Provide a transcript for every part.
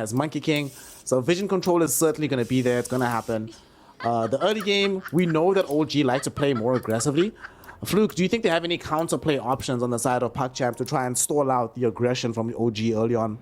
as Monkey King. So vision control is certainly going to be there. It's going to happen. The early game, we know that OG like to play more aggressively. Fluke, do you think they have any counterplay options on the side of PuckChamp to try and stall out the aggression from OG early on?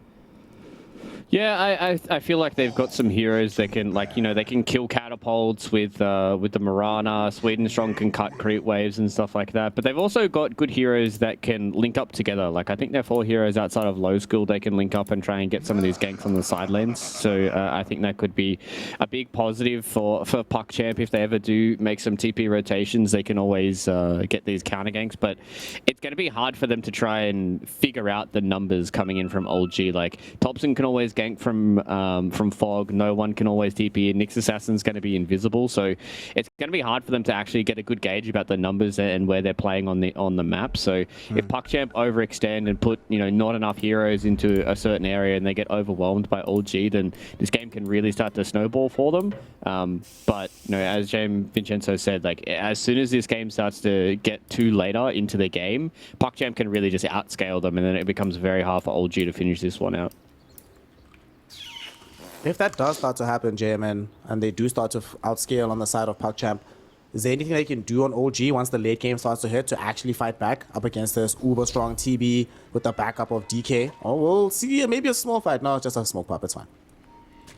Yeah, I feel like they've got some heroes that can, like, you know, they can kill catapults with the Marana. Sweden Strong can cut creep waves and stuff like that. But they've also got good heroes that can link up together. Like, I think they're 4 heroes outside of low school. They can link up and try and get some of these ganks on the side lanes. So I think that could be a big positive for PuckChamp. If they ever do make some TP rotations, they can always get these counter ganks. But it's going to be hard for them to try and figure out the numbers coming in from OG. Like, Thompson can always gank from Fog. No one can always TP in. Nyx Assassin's going to be invisible, so it's going to be hard for them to actually get a good gauge about the numbers and where they're playing on the map. So if PuckChamp overextend and put, you know, not enough heroes into a certain area and they get overwhelmed by OG, then this game can really start to snowball for them. But, you know, as James Vincenzo said, like, as soon as this game starts to get too later into the game, PuckChamp can really just outscale them, and then it becomes very hard for OG to finish this one out. If that does start to happen, JMN, and they do start to outscale on the side of PuckChamp, is there anything they can do on OG once the late game starts to hit to actually fight back up against this uber strong TB with the backup of DK? Oh, we'll see. Maybe a small fight. No, just a smoke pop. It's fine.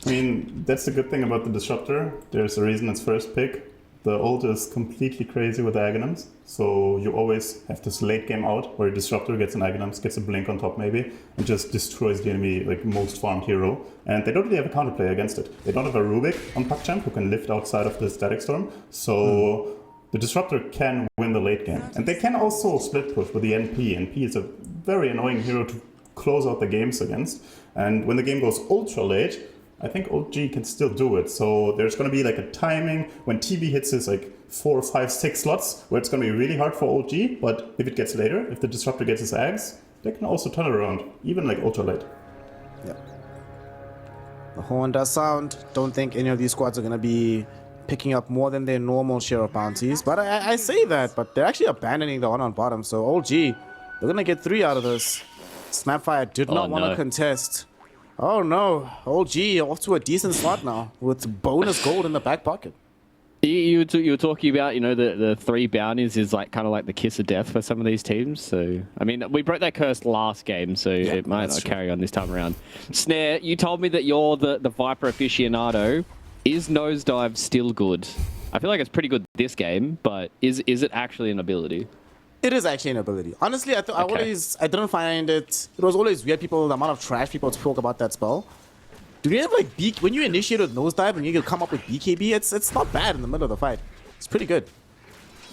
I mean, that's the good thing about the Disruptor. There's a reason it's first pick. The ult is completely crazy with the Aghanims, so you always have this late game out where Disruptor gets an Aghanims, gets a blink on top maybe, and just destroys the enemy, like, most farmed hero. And they don't really have a counterplay against it. They don't have a Rubik on PuckChamp who can lift outside of the Static Storm, so the Disruptor can win the late game. And they can also split push with the NP. NP is a very annoying hero to close out the games against. And when the game goes ultra late, I think OG can still do it. So there's going to be like a timing when TB hits his like 4, 5, 6 slots where it's going to be really hard for OG. But if it gets later, if the Disruptor gets his Ags, they can also turn it around, even like ultra late. Yeah. The horn does sound. Don't think any of these squads are going to be picking up more than their normal share of bounties. But I say that, but they're actually abandoning the one on bottom. So OG, they're going to get 3 out of this. Snapfire did not want to contest. Oh no, OG off to a decent start now with bonus gold in the back pocket. You were talking about, you know, the 3 bounties is like kind of like the kiss of death for some of these teams. So, I mean, we broke that curse last game, so yeah, it might not carry on this time around. Snare, you told me that you're the Viper aficionado. Is Nosedive still good? I feel like it's pretty good this game, but is it actually an ability? It is actually an ability. Honestly, I didn't find it. It was always weird. The amount of trash people talk about that spell. Do you have like when you initiate with Nosedive and you can come up with BKB? It's not bad in the middle of the fight. It's pretty good.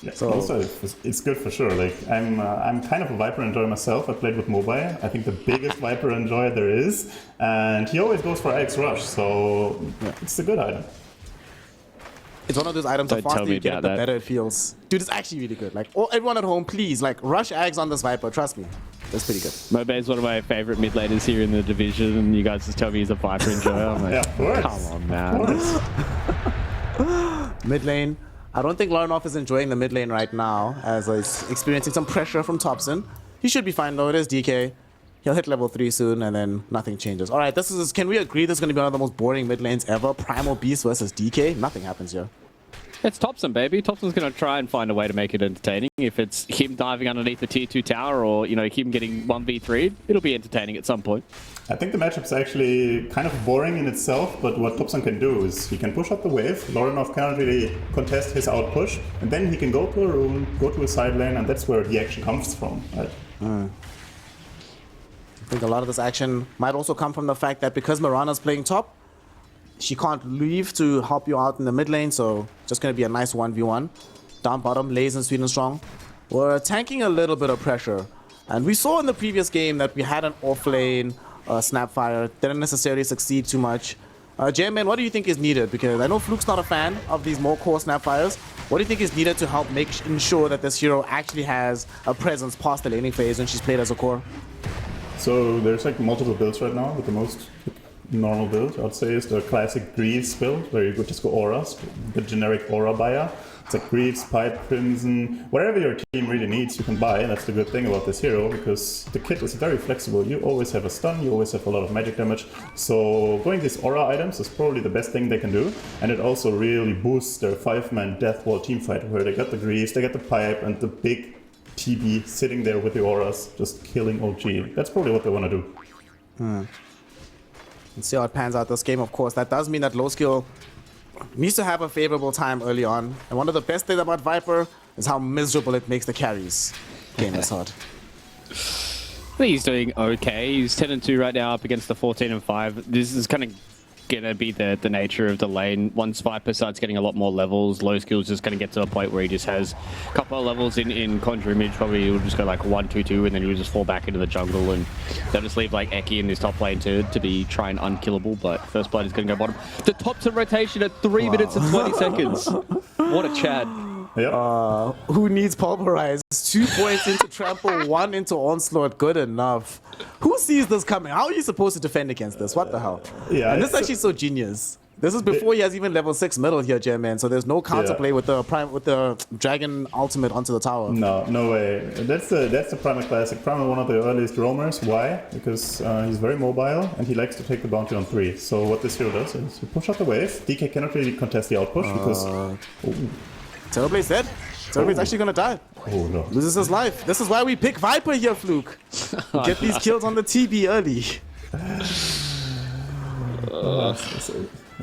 Yeah, so also it's good for sure. Like I'm kind of a Viper enjoyer myself. I played with Mobile. I think the biggest Viper enjoyer there is, and he always goes for X Rush. So yeah, it's a good item. It's one of those items, the faster you get it, the better it feels. Dude, it's actually really good. Like, everyone at home, please, like, rush Ags on this Viper. Trust me. That's pretty good. Mobe is one of my favorite mid laners here in the division, and you guys just tell me he's a Viper enjoyer. I'm like, yeah, of course. Come on, man. Mid lane. I don't think Larenov is enjoying the mid lane right now, as he's experiencing some pressure from Thompson. He should be fine, though. It is DK. He'll hit level 3 soon, and then nothing changes. All right, can we agree this is going to be one of the most boring mid lanes ever? Primal Beast versus DK? Nothing happens here. It's Thompson, baby. Thompson's going to try and find a way to make it entertaining. If it's him diving underneath the tier 2 tower or, you know, him getting 1v3'd, it'll be entertaining at some point. I think the matchup's actually kind of boring in itself, but what Thompson can do is he can push up the wave. Larenov can't really contest his out push, and then he can go to a room, go to a side lane, and that's where the action comes from, right? I think a lot of this action might also come from the fact that because Marana's playing top, she can't leave to help you out in the mid lane, so just going to be a nice 1v1. Down bottom, Lays and Sweden Strong. We're tanking a little bit of pressure. And we saw in the previous game that we had an off-lane Snapfire. Didn't necessarily succeed too much. J-Man, what do you think is needed? Because I know Fluke's not a fan of these more core Snapfires. What do you think is needed to help ensure that this hero actually has a presence past the laning phase when she's played as a core? So there's like multiple builds right now, with the most normal build, I'd say, is the classic Greaves build, where you could just go auras, the generic aura buyer. It's like Greaves, Pipe, Crimson, whatever your team really needs, you can buy. And that's the good thing about this hero, because the kit is very flexible. You always have a stun, you always have a lot of magic damage. So going these aura items is probably the best thing they can do. And it also really boosts their 5-man death wall teamfight, where they got the Greaves, they got the Pipe, and the big TB sitting there with the auras, just killing OG. That's probably what they want to do. Let's see how it pans out this game, of course. That does mean that low skill needs to have a favorable time early on. And one of the best things about Viper is how miserable it makes the carries. Game is hard. I think he's doing okay. He's 10-2 right now up against the 14-5. This is kind of gonna be the nature of the lane. Once Viper starts getting a lot more levels, low skill's just gonna get to a point where he just has a couple of levels in Conjure Image. Probably he'll just go like 1-2-2, and then he'll just fall back into the jungle, and they'll just leave like Eki in this top lane to be trying unkillable. But First Blood is gonna go bottom. The top's in rotation at 3 minutes and 20 seconds. What a Chad. Yep. Who needs Pulverize? 2 points into Trample, 1 into Onslaught. Good enough. Who sees this coming? How are you supposed to defend against this? What the hell? Yeah, and this is actually so genius. This is before he has even level 6 middle here, J-Man, so there's no counterplay with the Dragon ultimate onto the tower. No way. That's the Primal classic. Primal, one of the earliest roamers. Why? Because he's very mobile and he likes to take the bounty on 3. So what this hero does is you push out the wave. DK cannot really contest the outpush because... Terrorblade's dead. Terrorblade's actually gonna die. Oh no. Loses his life. This is why we pick Viper here, Fluke. Get these kills on the TB early.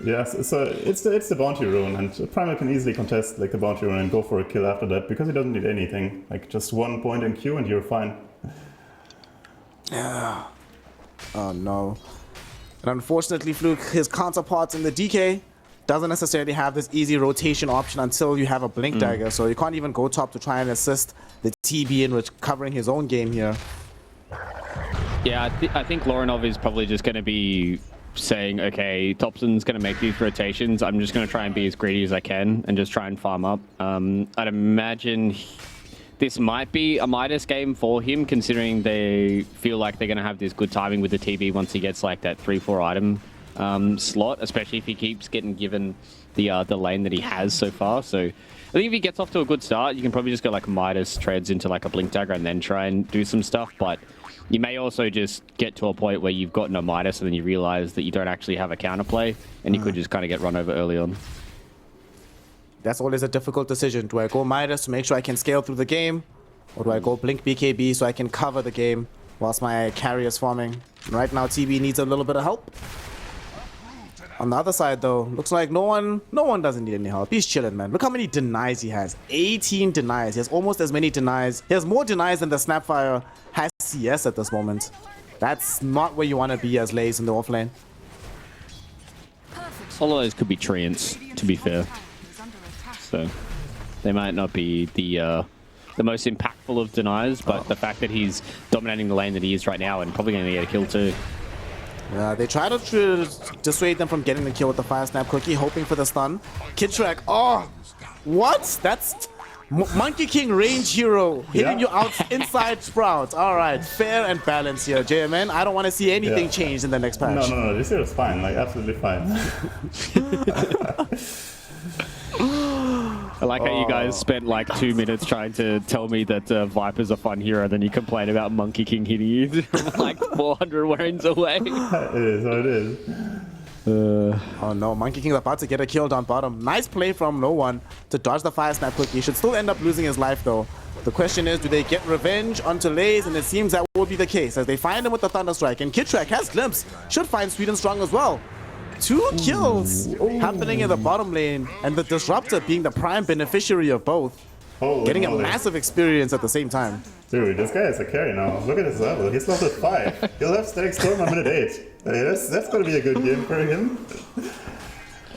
Yes, so it's the bounty rune, and Primal can easily contest like the bounty rune and go for a kill after that because he doesn't need anything. Like just 1 point in Q and you're fine. Yeah. Oh no. And unfortunately, Fluke, his counterparts in the DK doesn't necessarily have this easy rotation option until you have a Blink Dagger, so you can't even go top to try and assist the TB in recovering his own game here. Yeah, I think Lorinov is probably just going to be saying, okay, Thompson's going to make these rotations. I'm just going to try and be as greedy as I can and just try and farm up. I'd imagine this might be a Midas game for him, considering they feel like they're going to have this good timing with the TB once he gets like that 3-4 item slot, especially if he keeps getting given the lane that he has so far. So I think if he gets off to a good start, you can probably just go like Midas, trades into like a Blink Dagger and then try and do some stuff. But you may also just get to a point where you've got no Midas and then you realize that you don't actually have a counterplay and you could just kind of get run over early on. That's always a difficult decision. Do I go Midas to make sure I can scale through the game? Or do I go Blink BKB so I can cover the game whilst my carry is farming? And right now TB needs a little bit of help. On the other side though, looks like no one doesn't need any help. He's chilling, man. Look how many denies he has. 18 denies. He has almost as many denies. He has more denies than the Snapfire has CS at this moment. That's not where you want to be as Lays in the offlane. All of those could be treants, to be fair. So they might not be the most impactful of denies, but the fact that he's dominating the lane that he is right now and probably going to get a kill too. They try to dissuade them from getting the kill with the Fire Snap Cookie, hoping for the stun. Kidtrack, oh, what? That's Monkey King range hero hitting you out inside Sprout. All right, fair and balanced here, JMN. I don't want to see anything changed in the next patch. No, this hero's fine, like absolutely fine. I like how you guys spent like 2 minutes trying to tell me that Viper's a fun hero, then you complain about Monkey King hitting you like 400 warrens away. It is what it is. Oh no, Monkey King's about to get a kill down bottom. Nice play from no one to dodge the Fire Snap Cookie. He should still end up losing his life though. The question is, do they get revenge onto Lays? And it seems that will be the case as they find him with the Thunderstrike. And Kidtrack has Glimpse. Should find Sweet and Strong as well. 2 kills happening in the bottom lane, and the Disruptor being the prime beneficiary of both. Getting a massive experience at the same time. Dude, this guy is a carry now. Look at his level. He's level 5. He'll have Static Storm on minute 8. That's going to be a good game for him.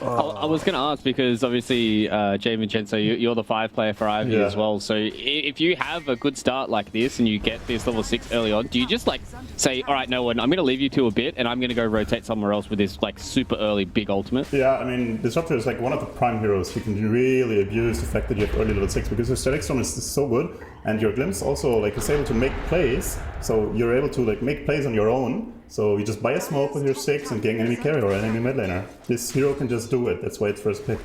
I was going to ask because obviously, Jay Vincenzo, you're the 5 player for Ivy as well. So if you have a good start like this and you get this level 6 early on, do you just like say, all right, no one, I'm going to leave you to a bit and I'm going to go rotate somewhere else with this like super early big ultimate? Yeah, I mean, Disruptor is like one of the prime heroes. You can really abuse the fact that you have early level 6 because your Static Storm is so good and your Glimpse also like is able to make plays So you're able to like make plays on your own. So you just buy a smoke with your 6 and gang enemy carry or enemy mid laner. This hero can just do it. That's why it's first pick.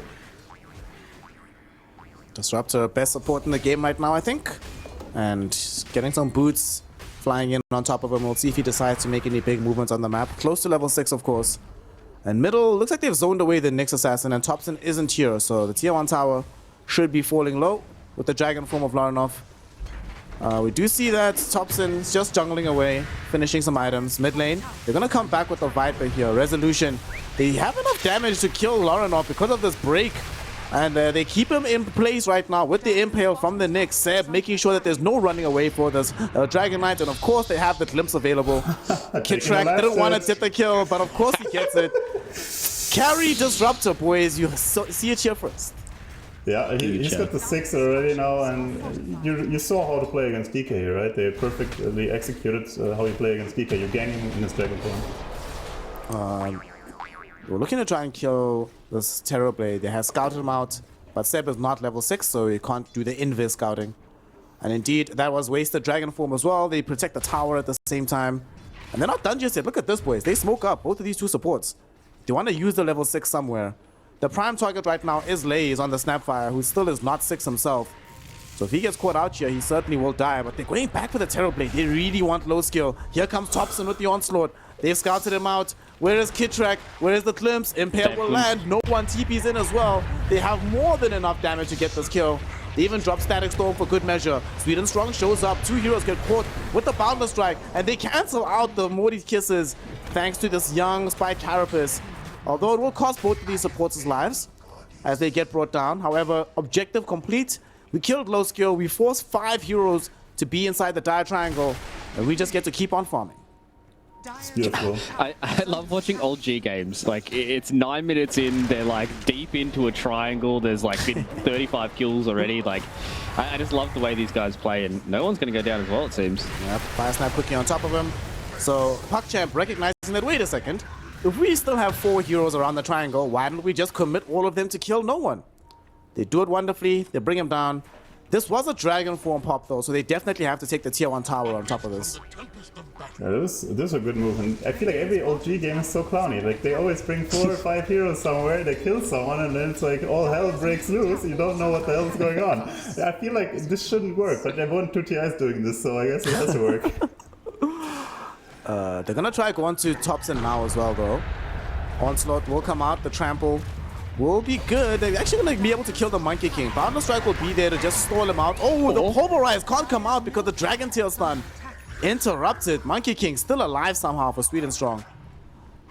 Disruptor, best support in the game right now, I think. And getting some boots flying in on top of him. We'll see if he decides to make any big movements on the map. Close to level 6, of course. And middle, looks like they've zoned away the Nyx Assassin, and Thompson isn't here. So the tier 1 tower should be falling low with the dragon form of Larinov. We do see that Thompson's just jungling away, finishing some items. Mid lane, they're going to come back with the Viper here. Resolution, they have enough damage to kill Larinov because of this break. And they keep him in place right now with the impale from the Nyx. Seb making sure that there's no running away for this Dragon Knight. And of course they have the glimpse available. Kitrak didn't want to tip the kill, but of course he gets it. Carry Disruptor, boys. You see it here first. Yeah, he's got the 6 already now, and you saw how to play against DK, right? They perfectly executed how you play against DK. You gang him in his dragon form. We're looking to try and kill this Terrorblade. They have scouted him out, but Seb is not level 6, so he can't do the invis scouting. And indeed, that was wasted dragon form as well. They protect the tower at the same time. And they're not done just yet. Look at this, boys. They smoke up both of these two supports. They want to use the level 6 somewhere. The prime target right now is Lays on the Snapfire, who still is not 6 himself. So if he gets caught out here, he certainly will die. But they're going back for the Terrorblade. They really want low skill. Here comes Thompson with the onslaught. They've scouted him out. Where is Kitrak? Where is the glimpse? Impale will land. No one TP's in as well. They have more than enough damage to get this kill. They even drop Static Storm for good measure. Sweden Strong shows up. 2 heroes get caught with the Boundless Strike. And they cancel out the Morty's Kisses thanks to this young Spike Carapace. Although it will cost both of these supporters' lives as they get brought down. However, objective complete. We killed low skill. We forced 5 heroes to be inside the dire triangle. And we just get to keep on farming. It's beautiful. I love watching old G games. Like, it's 9 minutes in, they're like deep into a triangle. There's like been 35 kills already. Like, I just love the way these guys play, and no one's going to go down as well, it seems. Yep, Fire Snap quickly on top of him. So PuckChamp recognizing that, wait a second, if we still have 4 heroes around the triangle, why don't we just commit all of them to kill no one? They do it wonderfully. They bring him down. This was a dragon form pop though, so they definitely have to take the tier 1 tower on top of this. Yeah, this is a good move, and I feel like every OG game is so clowny. Like, they always bring 4 or 5 heroes somewhere, they kill someone, and then it's like all hell breaks loose. You don't know what the hell is going on. I feel like this shouldn't work, but they want 2 TIs doing this, so I guess it has to work. They're gonna try going to Thompson now as well though. Onslaught will come out, the trample will be good. They're actually gonna be able to kill the Monkey King. Boundless Strike will be there to just stall him out. Oh, the Pulverize can't come out because the Dragon Tail stun interrupted. Monkey King still alive somehow for Sweden Strong.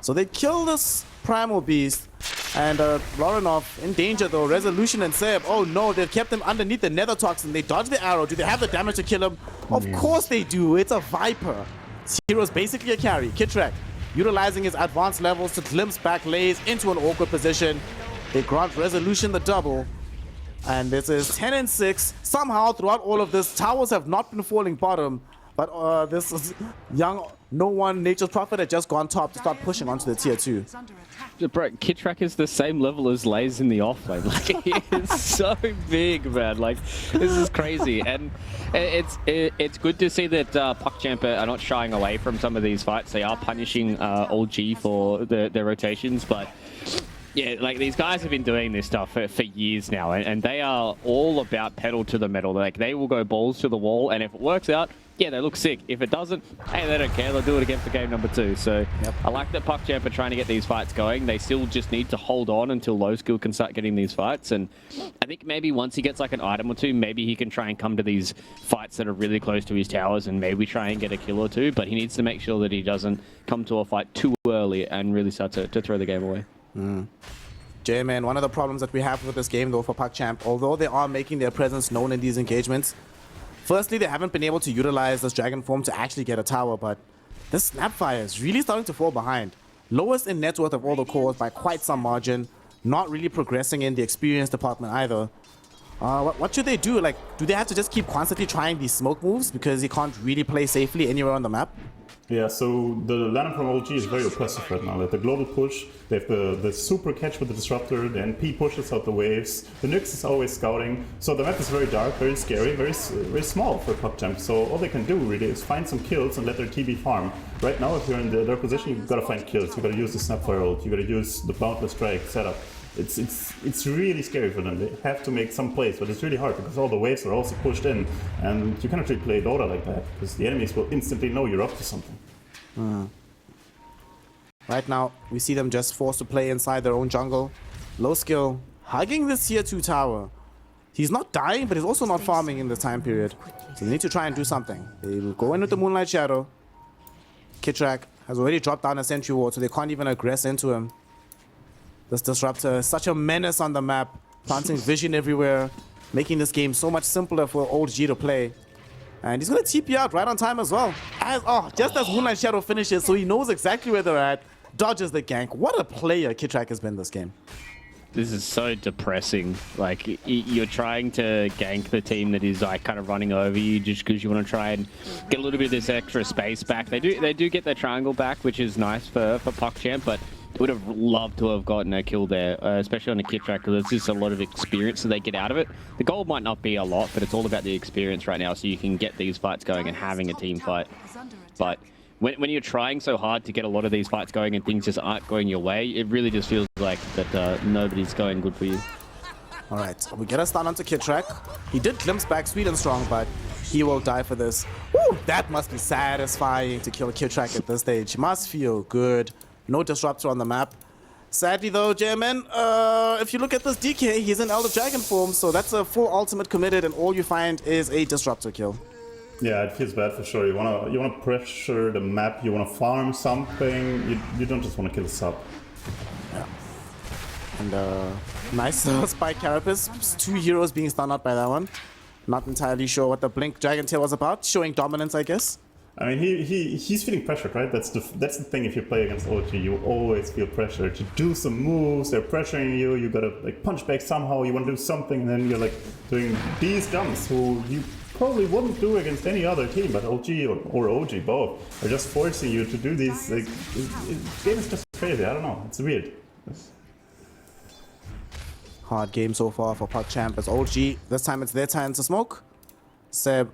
So they kill this Primal Beast. And Larinov in danger though. Resolution and Seb. Oh no, they've kept him underneath the Nether Toxin. They dodge the arrow. Do they have the damage to kill him? Of course they do. It's a Viper. Hero's basically a carry. Kitrak utilizing his advanced levels to glimpse back Lays into an awkward position. They grant Resolution the double. And this is 10 and 6. Somehow throughout all of this, towers have not been falling bottom. But this is young, no one Nature's Prophet had just gone top to start pushing onto the tier 2. Bro, Kitrak is the same level as Lays in the offlane. Like, he is so big, man. Like, this is crazy. And it's good to see that PuckChamp are not shying away from some of these fights. They are punishing old G for their rotations, but yeah, like, these guys have been doing this stuff for years now, and they are all about pedal to the metal. Like, they will go balls to the wall, and if it works out, yeah, they look sick. If it doesn't, hey, they don't care. They'll do it again for game number 2. So yep. I like that PuckChamp are trying to get these fights going. They still just need to hold on until low skill can start getting these fights. And I think maybe once he gets like an item or 2, maybe he can try and come to these fights that are really close to his towers and maybe try and get a kill or 2. But he needs to make sure that he doesn't come to a fight too early and really start to throw the game away. J-Man, one of the problems that we have with this game though for PuckChamp, although they are making their presence known in these engagements, firstly, they haven't been able to utilize this dragon form to actually get a tower, but this Snapfire is really starting to fall behind. Lowest in net worth of all the cores by quite some margin, not really progressing in the experience department either. What should they do? Like, do they have to just keep constantly trying these smoke moves because he can't really play safely anywhere on the map? Yeah, so the lineup from OG is very oppressive right now. Like the global push, they have the super catch with the disruptor, the NP pushes out the waves, the Nyx is always scouting. So the map is very dark, very scary, very small for PuckChamp. So all they can do really is find some kills and let their TB farm. Right now, if you're in their position, you've got to find kills. You've got to use the Snapfire ult, you've got to use the Boundless Strike setup. It's really scary for them. They have to make some plays, but it's really hard because all the waves are also pushed in, and you cannot really play Dota like that because the enemies will instantly know you're up to something. Right now, we see them just forced to play inside their own jungle. Low skill, hugging this tier 2 tower. He's not dying, but he's also not farming in this time period. So they need to try and do something. They will go in with the Moonlight Shadow. Kitrak has already dropped down a sentry ward, so they can't even aggress into him. This disruptor is such a menace on the map, planting vision everywhere, making this game so much simpler for OG to play. And he's going to TP out right on time as well. Just as Moonlight Shadow finishes, so he knows exactly where they're at, dodges the gank. What a player Kitrak has been this game. This is so depressing. Like, you're trying to gank the team that is like kind of running over you just because you want to try and get a little bit of this extra space back. They do get their triangle back, which is nice for PuckChamp, but would have loved to have gotten a kill there, especially on a Kitrak, because there's just a lot of experience that they get out of it. The goal might not be a lot, but it's all about the experience right now, so you can get these fights going and having a team fight. But when you're trying so hard to get a lot of these fights going and things just aren't going your way, it really just feels like that nobody's going good for you. All right, we get a stun onto Kitrak. He did glimpse back sweet and strong, but he will die for this. Woo, that must be satisfying to kill Kitrak at this stage. Must feel good. No disruptor on the map. Sadly though, J-Man, if you look at this DK, he's in Elder Dragon form, so that's a full ultimate committed, and all you find is a disruptor kill. Yeah, it feels bad for sure. You wanna pressure the map. You wanna farm something. You don't just wanna kill a sub. Yeah. And nice spike carapace. 2 heroes being stunned out by that one. Not entirely sure what the Blink Dragon Tail was about. Showing dominance, I guess. I mean, he's feeling pressured, right? That's the thing. If you play against OG, you always feel pressure to do some moves. They're pressuring you. You gotta like punch back somehow. You want to do something, and then you're like doing these jumps, who you probably wouldn't do against any other team, but OG or OG both are just forcing you to do these. Like, this game is just crazy. I don't know. It's weird. Hard game so far for PuckChamp as OG. This time it's their turn to smoke. Seb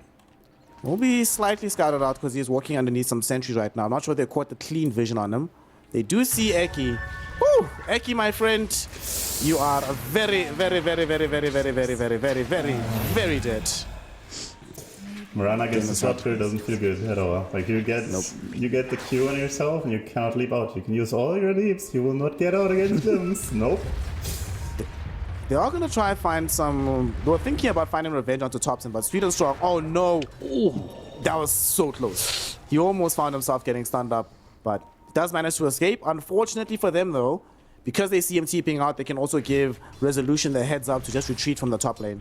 will be slightly scouted out because he's walking underneath some sentries right now. I'm not sure they caught the clean vision on him. They do see Eki. Woo! Eki, my friend, you are a very, very, very, very, very, very, very, very, very, very, very dead. Mirana against Disruptor doesn't feel good at all. Like you get the Q on yourself and you cannot leap out. You can use all your leaps. You will not get out against them. Nope. They are going to try and find some... They were thinking about finding revenge onto Thompson, but Sweet and Strong... Oh, no. Ooh, that was so close. He almost found himself getting stunned up, but he does manage to escape. Unfortunately for them, though, because they see him TPing out, they can also give Resolution the heads up to just retreat from the top lane.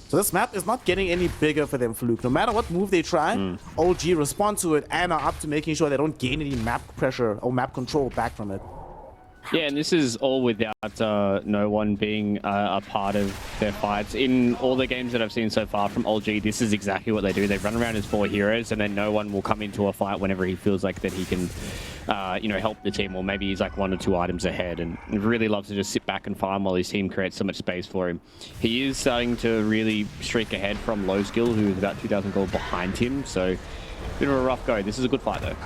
So this map is not getting any bigger for them, Fluke. No matter what move they try, OG respond to it and are up to making sure they don't gain any map pressure or map control back from it. Yeah, and this is all without no one being a part of their fights. In all the games that I've seen so far from OG, this is exactly what they do. They run around as 4 heroes, and then no one will come into a fight whenever he feels like that he can, help the team, or maybe he's like 1 or 2 items ahead, and really loves to just sit back and farm while his team creates so much space for him. He is starting to really streak ahead from Low Skill, who is about 2,000 gold behind him, so bit of a rough go. This is a good fight, though.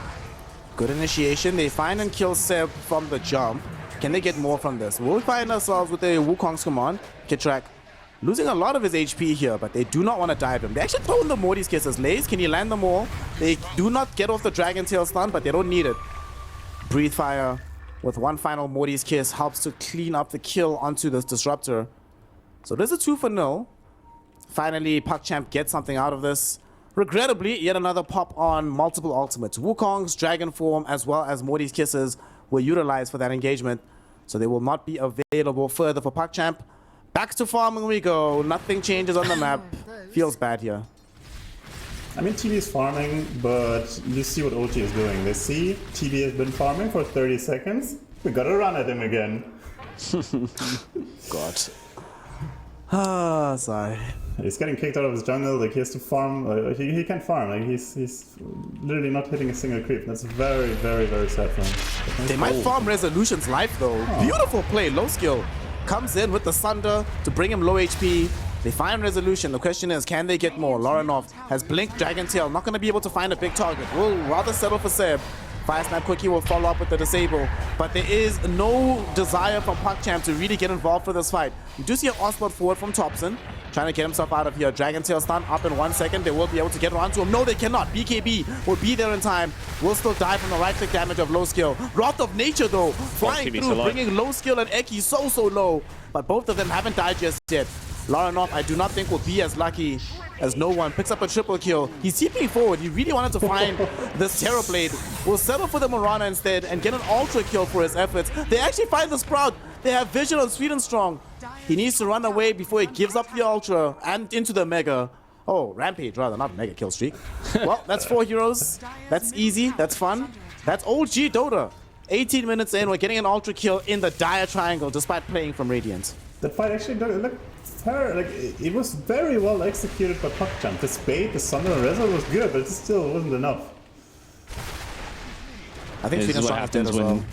Good initiation. They find and kill Seb from the jump. Can they get more from this? We'll find ourselves with a Wukong's command. Kitrak losing a lot of his HP here, but they do not want to dive him. They actually throw in the Morty's kisses. Lays, can you land them all? They do not get off the Dragon Tail stun, but they don't need it. Breathe Fire with one final Morty's kiss helps to clean up the kill onto this Disruptor. So there's a 2-0. Finally, PuckChamp gets something out of this. Regrettably, yet another pop on multiple ultimates. Wukong's Dragon Form as well as Morty's kisses were utilized for that engagement, so they will not be available further for PuckChamp. Back to farming we go. Nothing changes on the map. Feels bad here. I mean, TB is farming, but you see what OG is doing. They see TB has been farming for 30 seconds. We gotta run at him again. God. Ah, sorry. He's getting kicked out of his jungle. Like he has to farm. He can't farm. Like he's literally not hitting a single creep. That's very, very, very sad for him. They might farm Resolution's life though. Beautiful play, low skill. Comes in with the Sunder to bring him low HP. They find Resolution. The question is, can they get more? Lorinov has Blink, Dragon Tail. Not going to be able to find a big target. Will rather settle for Seb. Fire Snap Quickie will follow up with the disable. But there is no desire from PuckChamp to really get involved for this fight. You do see an Oswald forward from Thompson. Trying to get himself out of here. Dragon Tail stun up in 1 second. They will be able to get around to him. No, they cannot. BKB will be there in time. Will still die from the right-click damage of low skill. Wrath of Nature, though, flying through, bringing low skill and Eki so low. But both of them haven't died just yet. Lorinov, I do not think, will be as lucky as no one. Picks up a triple kill. He's TPing forward. He really wanted to find this Terrorblade. Will settle for the Marana instead and get an ultra kill for his efforts. They actually find the Sprout. They have vision on Sweden Strong. He needs to run away before he gives up the ultra and into the mega. Oh, rampage rather, not mega kill streak. Well, that's 4 heroes. That's easy. That's fun. That's OG Dota. 18 minutes in, we're getting an ultra kill in the dire triangle despite playing from Radiant. That fight actually looked fair. Like it was very well executed by PuckChamp. The Spade, the Sunder, and Rezo was good, but it still wasn't enough. I think Sweden Strong is dead as well.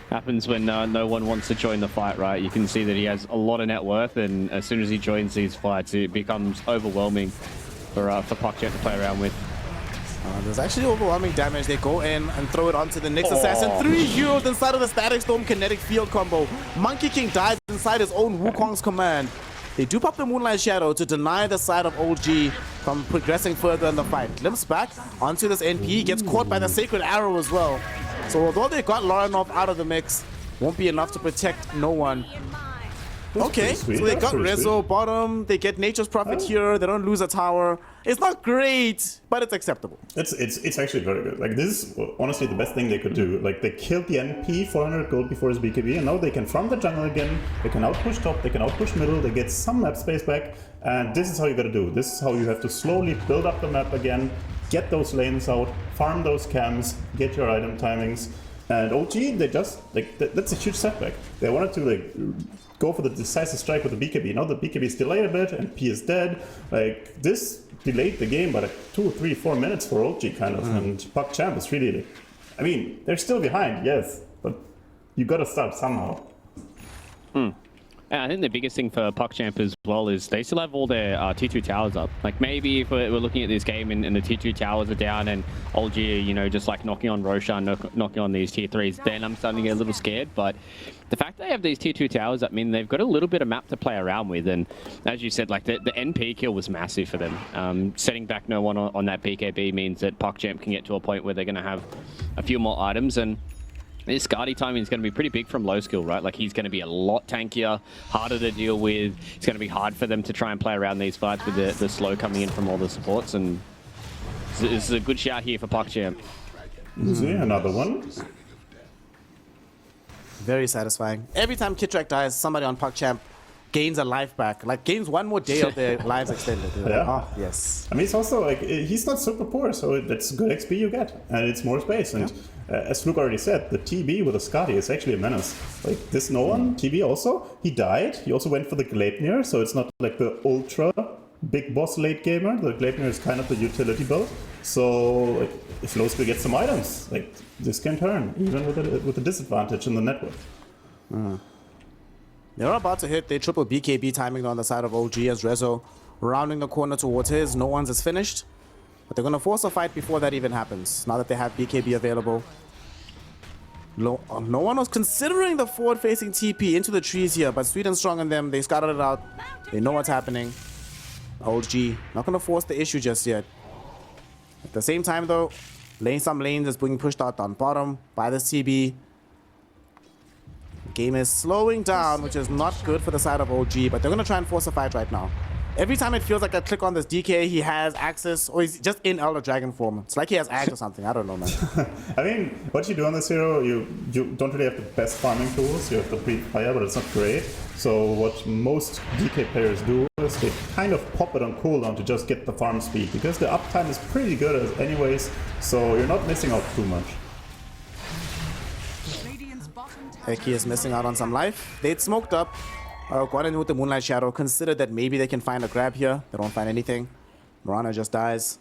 Happens when no one wants to join the fight, right? You can see that he has a lot of net worth, and as soon as he joins these fights, it becomes overwhelming for PuckChamp to play around with. There's actually overwhelming damage. They go in and throw it onto the Nyx Assassin. 3 heroes inside of the Static Storm kinetic field combo. Monkey King dies inside his own Wukong's command. They do pop the Moonlight Shadow to deny the side of OG from progressing further in the fight. Glimpse back onto this NP, gets caught by the Sacred Arrow as well. So although they got Lorinov out of the mix, won't be enough to protect no one. Okay, so they got Rezo bottom, they get Nature's Prophet here, they don't lose a tower. It's not great, but it's acceptable. It's actually very good. Like this is honestly the best thing they could do. Like they killed the NP, 400 gold before his BKB, and now they can farm the jungle again, they can outpush top, they can outpush middle, they get some map space back, and this is how you gotta do. This is how you have to slowly build up the map again, get those lanes out, farm those cams, get your item timings. And OG, they just, like, that's a huge setback. They wanted to, like, go for the decisive strike with the BKB. Now the BKB is delayed a bit, and P is dead. Like, this delayed the game by like 2, 3, 4 minutes for OG, kind of. And PuckChamp is really, I mean, they're still behind, yes, but you gotta start somehow. And I think the biggest thing for PuckChamp as well is they still have all their T2 towers up. Like maybe if we're looking at this game and the T2 towers are down and OG, you know, just like knocking on Roshan, knocking on these tier 3s, then I'm starting to get a little scared. But the fact they have these tier 2 towers up, I mean, they've got a little bit of map to play around with. And as you said, like the NP kill was massive for them. Setting back no one on that BKB means that PuckChamp can get to a point where they're going to have a few more items. And this Skadi timing is going to be pretty big from low skill, right? Like he's going to be a lot tankier, harder to deal with. It's going to be hard for them to try and play around these fights with the slow coming in from all the supports. And this is a good shout here for PuckChamp. See, another one. Very satisfying. Every time Kitrak dies, somebody on PuckChamp gains a life back. Like gains one more day of their lives extended. Yeah. Oh, yes. I mean, it's also like he's not super poor, so that's good XP you get, and it's more space. And as Luke already said, the TB with a Skadi is actually a menace. Like this, no one TB also. He died. He also went for the Gleipnir, so it's not like the ultra big boss late gamer. The Gleipnir is kind of the utility build. So like, if low skill gets some items, like this can turn even with a disadvantage in the network. They're about to hit their triple BKB timing on the side of OG as Rezo rounding the corner towards his. No one's is finished. But they're going to force a fight before that even happens, now that they have BKB available. No one was considering the forward-facing TP into the trees here, but Sweden Strong and them, they scouted it out. They know what's happening. OG not going to force the issue just yet. At the same time, though, some lanes is being pushed out on bottom by the CB. Game is slowing down, which is not good for the side of OG, but they're going to try and force a fight right now. Every time it feels like I click on this DK, he has access, or he's just in Elder Dragon form. It's like he has Ags or something. I don't know, man. I mean, what you do on this hero, you don't really have the best farming tools. You have the pre-fire, but it's not great. So what most DK players do is they kind of pop it on cooldown to just get the farm speed, because the uptime is pretty good as anyways, so you're not missing out too much. Eki is missing out on some life. They'd smoked up. Going in with the Moonlight Shadow. Consider that maybe they can find a grab here. They don't find anything. Mirana just dies.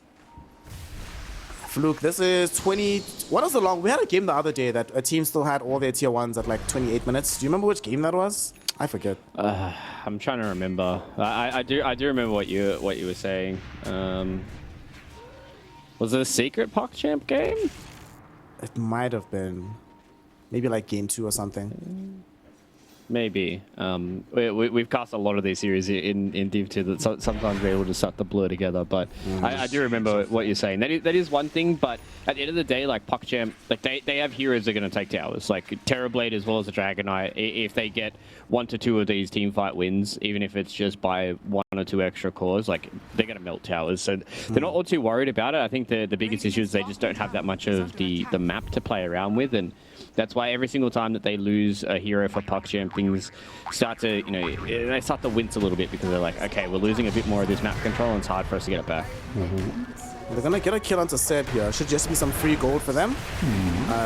Fluke, this is 20... What is the long... We had a game the other day that a team still had all their tier 1s at like 28 minutes. Do you remember which game that was? I forget. I'm trying to remember. I do remember what you were saying. Was it a secret PuckChamp game? It might have been. Maybe like game 2 or something. Maybe. We've cast a lot of these series in Div 2 that sometimes we're able to start to blur together, but I do remember what you're saying. That is one thing, but at the end of the day, like PuckChamp, like they have heroes that are going to take towers, like Terrorblade as well as the Dragon Knight. If they get 1 to 2 of these team fight wins, even if it's just by 1 or 2 extra cores, like they're going to melt towers. So they're not all too worried about it. I think the biggest issue is they just don't have that much of the map to play around with, and that's why every single time that they lose a hero for PuckChamp, things start to, they start to wince a little bit because they're like, okay, we're losing a bit more of this map control and it's hard for us to get it back. They're going to get a kill onto Seb here. Should just be some free gold for them.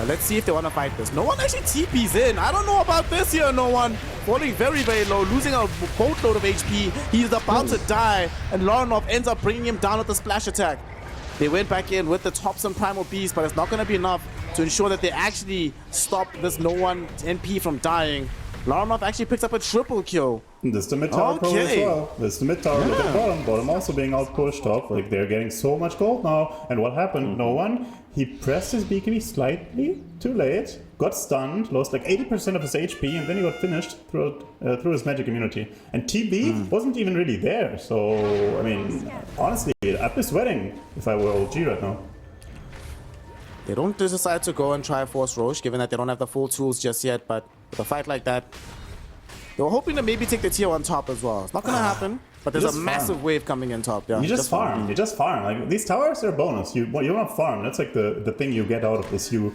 Let's see if they want to fight this. No one actually TPs in. I don't know about this here, no one. Falling very, very low, losing a boatload of HP. He's about to die, and Lorinov ends up bringing him down with the splash attack. They went back in with the Thompson Primal Beast, but it's not going to be enough to ensure that they actually stop this no one NP from dying. Lorinov actually picks up a triple kill. This is the mid tower probably as well. This is the mid tower. Look at bottom. Bottom also being outpushed top. Like they're getting so much gold now. And what happened? No one. He pressed his BKB slightly too late. Got stunned. Lost like 80% of his HP, and then he got finished through his magic immunity. And TB wasn't even really there. So I mean, honestly, I'd be sweating if I were OG right now. They don't decide to go and try force Roche, given that they don't have the full tools just yet, but with a fight like that, they were hoping to maybe take the tier 1 top as well. It's not going to happen, but there's a massive wave coming in top. Yeah, you just farm. You just farm. Like these towers are a bonus. You don't farm. That's like the thing you get out of this. You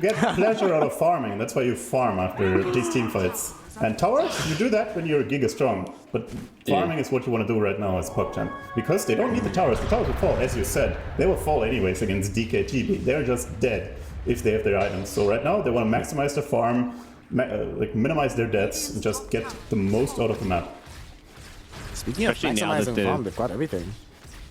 get pleasure out of farming. That's why you farm after these team fights. And towers, you do that when you're giga strong. But farming is what you want to do right now as PuckChamp. Because they don't need the towers. The towers will fall, as you said. They will fall anyways against DKTB. They're just dead if they have their items. So right now, they want to maximize their farm, minimize their deaths, and just get the most out of the map. Speaking of maximizing farm, they've got everything.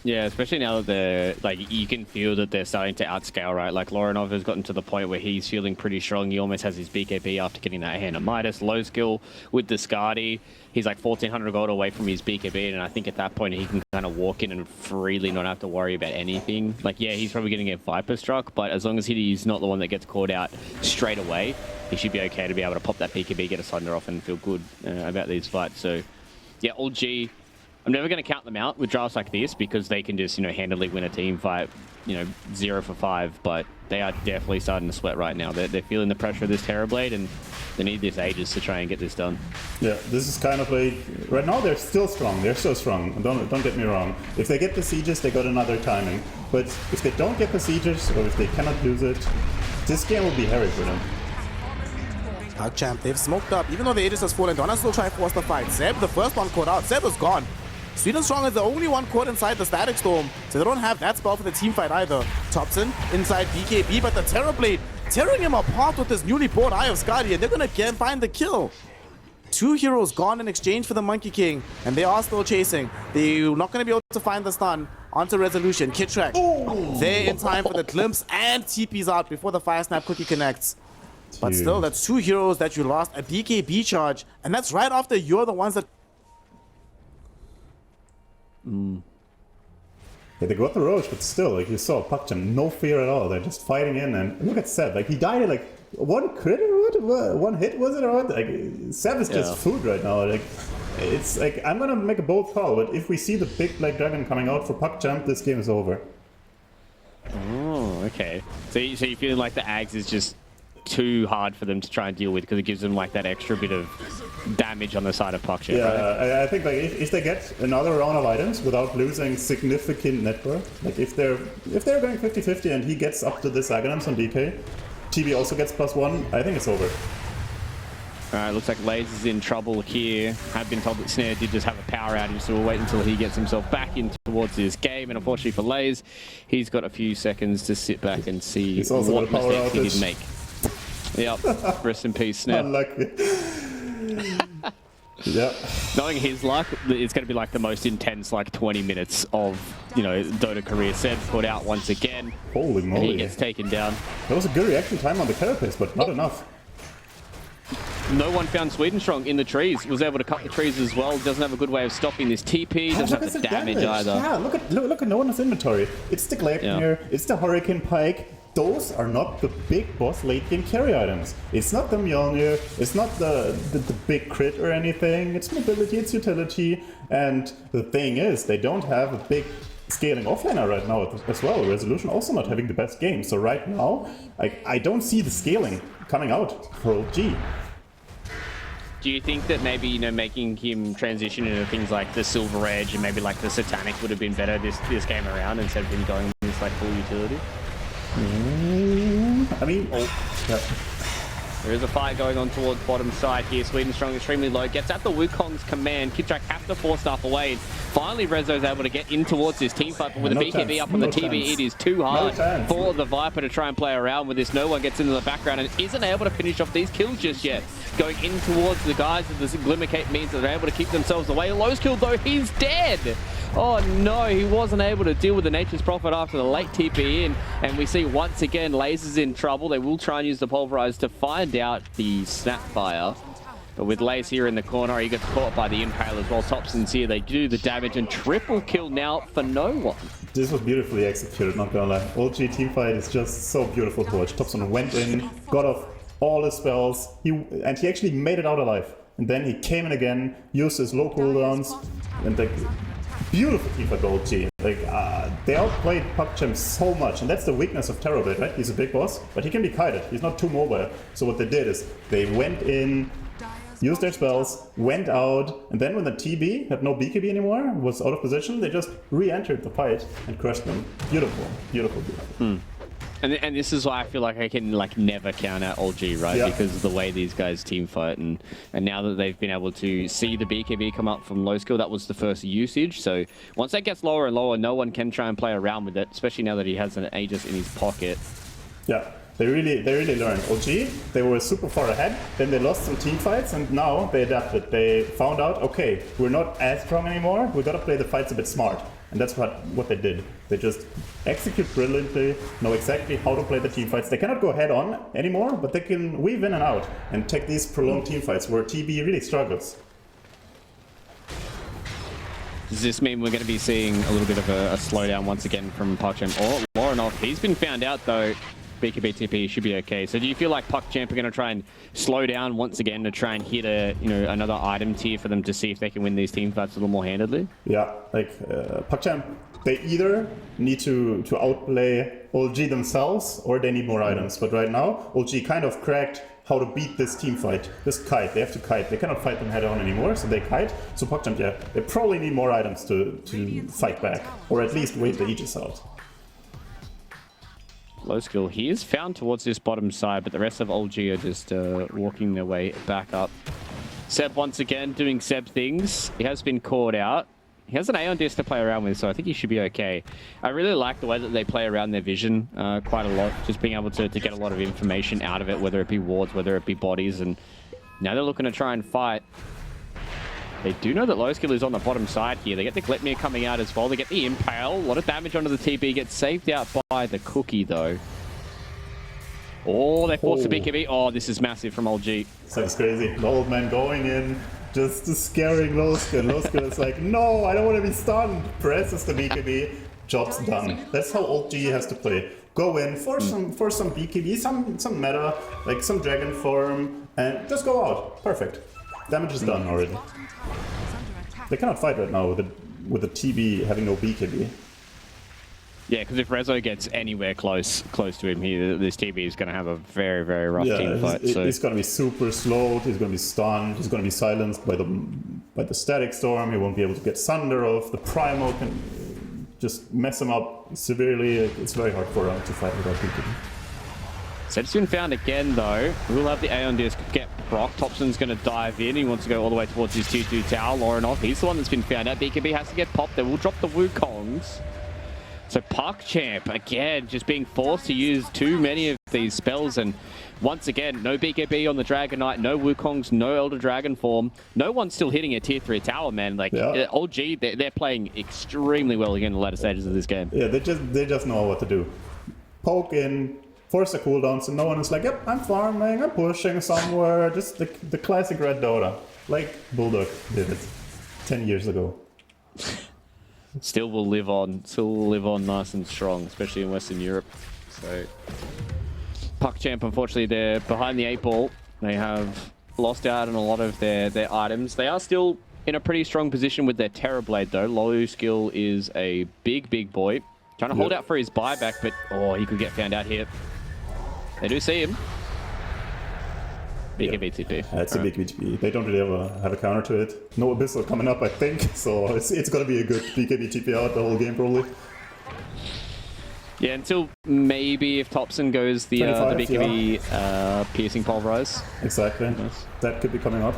Yeah, especially now that they're, like, you can feel that they're starting to outscale, right? Like, Lorinov has gotten to the point where he's feeling pretty strong. He almost has his BKB after getting that hand of Midas. Low skill with the Skadi. He's like 1,400 gold away from his BKB, and I think at that point he can kind of walk in and freely not have to worry about anything. Like, yeah, he's probably going to get Viper struck, but as long as he's not the one that gets called out straight away, he should be okay to be able to pop that BKB, get a Sunder off, and feel good about these fights. So, yeah, all G. I'm never going to count them out with drafts like this because they can just, handily win a team fight, 0 for 5. But they are definitely starting to sweat right now. They're feeling the pressure of this Terrorblade, and they need this Aegis to try and get this done. Yeah, this is kind of like right now they're still strong. They're so strong. Don't get me wrong. If they get the sieges, they got another timing. But if they don't get the sieges, or if they cannot lose it, this game will be hairy for them. PuckChamp, they've smoked up. Even though the Aegis has fallen, Donna still try to force the fight. Zeb, the first one caught out. Zeb was gone. Sweet and Strong is the only one caught inside the Static Storm, so they don't have that spell for the team fight either. Thompson inside BKB, but the Terrorblade tearing him apart with this newly bought Eye of Skadi, and they're gonna find the kill. 2 heroes gone in exchange for the Monkey King, and they are still chasing. They're not gonna be able to find the stun onto Resolution. Kidtrack, they're in time for the glimpse, and TP's out before the Fire Snap Cookie connects. But still, that's 2 heroes that you lost, a BKB charge, and that's right after you're the ones that... Yeah, they got the Roach, but still, like you saw, PuckChamp, no fear at all. They're just fighting in, and look at Seb. Like he died in like 1 crit or what? 1 hit was it or what? Like Seb is just food right now. Like it's like I'm gonna make a bold call, but if we see the big Black Dragon coming out for PuckChamp, this game is over. Oh, okay. So you're feeling like the Ags is just too hard for them to try and deal with because it gives them like that extra bit of damage on the side of PuckChamp. Yeah, right? I think like if they get another round of items without losing significant net worth, like if they're going 50-50 and he gets up to this items on DK, TB also gets +1, I think it's over. Alright, looks like Laze is in trouble here. Have been told that Snare did just have a power outage, so we'll wait until he gets himself back in towards this game. And unfortunately for Laze, he's got a few seconds to sit back and see what mistakes he did make. Yep, rest in peace, Snare. Unlucky. Yeah. Knowing his luck, it's going to be like the most intense, like 20 minutes of, you know, Dota career. Seb put out once again. Holy And moly. he gets taken down. That was a good reaction time on the carapace, but not enough. No one found Sweden Strong in the trees. Was able to cut the trees as well. Doesn't have a good way of stopping this TP. Doesn't have the damage either. Yeah, look at no one's inventory. It's the Gleipnir, it's the Hurricane Pike. Those are not the big boss late game carry items. It's not the Mjolnir, it's not the big crit or anything. It's mobility, it's utility. And the thing is, they don't have a big scaling offlaner right now as well. Resolution also not having the best game. So right now, I don't see the scaling coming out for OG. Do you think that maybe, you know, making him transition into things like the Silver Edge and maybe like the Satanic would have been better this game around instead of him going with this like full utility? I mean, yeah. There is a fight going on towards bottom side here. Sweden Strong extremely low. Gets at the Wukong's command. Kidrak have to force stuff away. And finally, Rezo's able to get in towards this team fight. But with a BKB up on the TV, it is too hard for the Viper to try and play around with this. No one gets into the background and isn't able to finish off these kills just yet. Going in towards the guys of the Glimmer Cape means that they're able to keep themselves away. Low's kill though, he's dead. Oh no, he wasn't able to deal with the Nature's Prophet after the late TP in. And we see once again, Lasers in trouble. They will try and use the Pulverize to find out the Snapfire. But with Lace here in the corner, he gets caught by the Impale as well. Thompson's here, they do the damage and triple kill now for no one. This was beautifully executed, not gonna lie. OG teamfight is just so beautiful to watch. Thompson went in, got off all his spells, and he actually made it out alive. And then he came in again, used his low cooldowns, and like, beautiful teamfight by OG. Like, they outplayed PuckChamp so much, and that's the weakness of Terrorblade, right? He's a big boss, but he can be kited. He's not too mobile. So what they did is, they went in, used their spells, went out, and then when the TB had no BKB anymore, was out of position, they just re-entered the fight and crushed them. Beautiful, beautiful, beautiful. And this is why I feel like I can like never count out OG, right? Yeah. Because of the way these guys team fight, and now that they've been able to see the BKB come up from low skill, that was the first usage. So once that gets lower and lower, no one can try and play around with it, especially now that he has an Aegis in his pocket. Yeah, they really learned. OG, they were super far ahead, then they lost some team fights, and now they adapted. They found out, okay, we're not as strong anymore, we gotta play the fights a bit smart. And that's what they did. They just execute brilliantly, know exactly how to play the team fights. They cannot go head on anymore, but they can weave in and out and take these prolonged team fights where TB really struggles. Does this mean we're going to be seeing a little bit of a slowdown once again from PuckChamp? Oh, Laurenov, he's been found out though. BKB TP should be okay. So do you feel like PuckChamp are going to try and slow down once again to try and hit another item tier for them to see if they can win these team fights a little more handedly? Yeah, like PuckChamp, they either need to outplay OG themselves or they need more items. But right now, OG kind of cracked how to beat this team fight. Just kite, they have to kite. They cannot fight them head on anymore, so they kite. So PuckChamp, yeah, they probably need more items to fight back, or at least wait the Aegis out. Low skill. He is found towards this bottom side, but the rest of OG are just walking their way back up. Seb once again doing Seb things. He has been caught out. He has an Aeon disc to play around with, so I think he should be okay. I really like the way that they play around their vision quite a lot. Just being able to get a lot of information out of it, whether it be wards, whether it be bodies, and now they're looking to try and fight. They do know that low skill is on the bottom side here. They get the Gleipnir coming out as well. They get the Impale. A lot of damage onto the TB. Gets saved out by the Cookie, though. Oh, they force the BKB. Oh, this is massive from OG. Sounds crazy. The old man going in, just scaring low skill. Low skill is like, no, I don't want to be stunned. Presses the BKB. Job's done. That's how OG has to play. Go in, for some BKB, some meta, like some dragon form, and just go out. Perfect. Damage is done already. They cannot fight right now with the TB having no BKB. Yeah, because if Rezo gets anywhere close to him here, this TB is going to have a very, very rough team fight. So he's going to be super slowed. He's going to be stunned. He's going to be silenced by the static storm. He won't be able to get Sunder off. The Primal can just mess him up severely. It's very hard for him to fight without BKB. Seb's been found again, though. We'll have the Aeon Disc get proc. Thompson's going to dive in. He wants to go all the way towards his 2-2 tower. Laurenov, he's the one that's been found out. BKB has to get popped. They will drop the Wukongs. So PuckChamp, again, just being forced to use too many of these spells. And once again, no BKB on the Dragon Knight, no Wukongs, no Elder Dragon form. No one's still hitting a tier 3 tower, man. Like, OG, they're playing extremely well again in the latter stages of this game. Yeah, they just know what to do. Poke in, force a cooldown, so no one is like, yep, I'm farming, I'm pushing somewhere. Just the classic red Dota, like Bulldog did it 10 years ago. Still will live on nice and strong, especially in Western Europe. So, PuckChamp, unfortunately, they're behind the 8 ball. They have lost out on a lot of their items. They are still in a pretty strong position with their Terrorblade, though. Low skill is a big boy. Trying to hold out for his buyback, but he could get found out here. They do see him. Big BTP. That's a big BTP. They don't really have a counter to it. No Abyssal coming up, I think. So it's going to be a good BKB out the whole game, probably. Yeah, until maybe if Thompson goes the BKB piercing pulverize. Exactly. Nice. That could be coming up.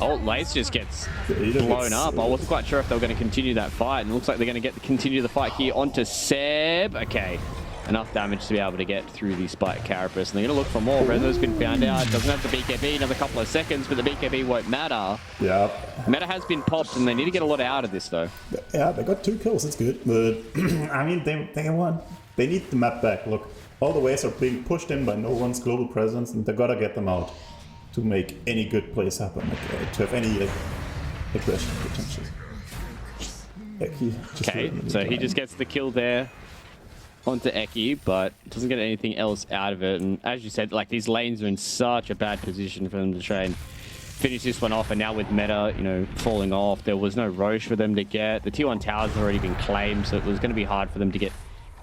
Oh, Lace just gets blown up. I wasn't quite sure if they were going to continue that fight. And it looks like they're going to continue the fight here onto Seb. Okay. Enough damage to be able to get through the Spike Carapace. And they're going to look for more. Rezo's been found out. Doesn't have the BKB, another couple of seconds, but the BKB won't matter. Yeah. Meta has been popped, and they need to get a lot out of this, though. Yeah, they got 2 kills. It's good. But, I mean, they won. They need the map back. Look, all the waves are being pushed in by no one's global presence, and they got to get them out to make any good plays happen, to have any aggression potential. Okay, so he just gets the kill there onto Eki, but doesn't get anything else out of it. And as you said, like, these lanes are in such a bad position for them to try and finish this one off. And now with meta, falling off, there was no Roche for them to get. The T1 tower's already been claimed, so it was going to be hard for them to get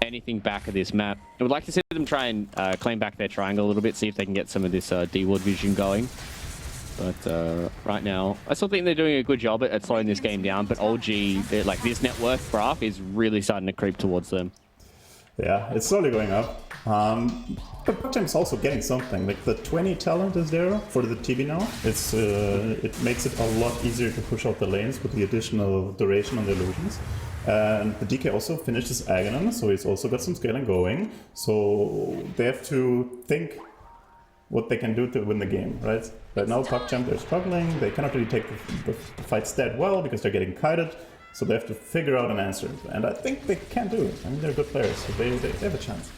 anything back of this map. I would like to see them try and claim back their triangle a little bit, see if they can get some of this D-Ward vision going. But right now, I still think they're doing a good job at slowing this game down. But OG, like, this net worth graph is really starting to creep towards them. Yeah, it's slowly going up. But PuckChamp is also getting something. Like, the 20 talent is there for the TV now. It makes it a lot easier to push out the lanes with the additional duration on the illusions. And the DK also finishes Aghanim, so he's also got some scaling going. So they have to think what they can do to win the game, right? Right now, PuckChamp, they're struggling. They cannot really take the fights that well because they're getting kited. So they have to figure out an answer. And I think they can do it. I mean, they're good players, so they have a chance.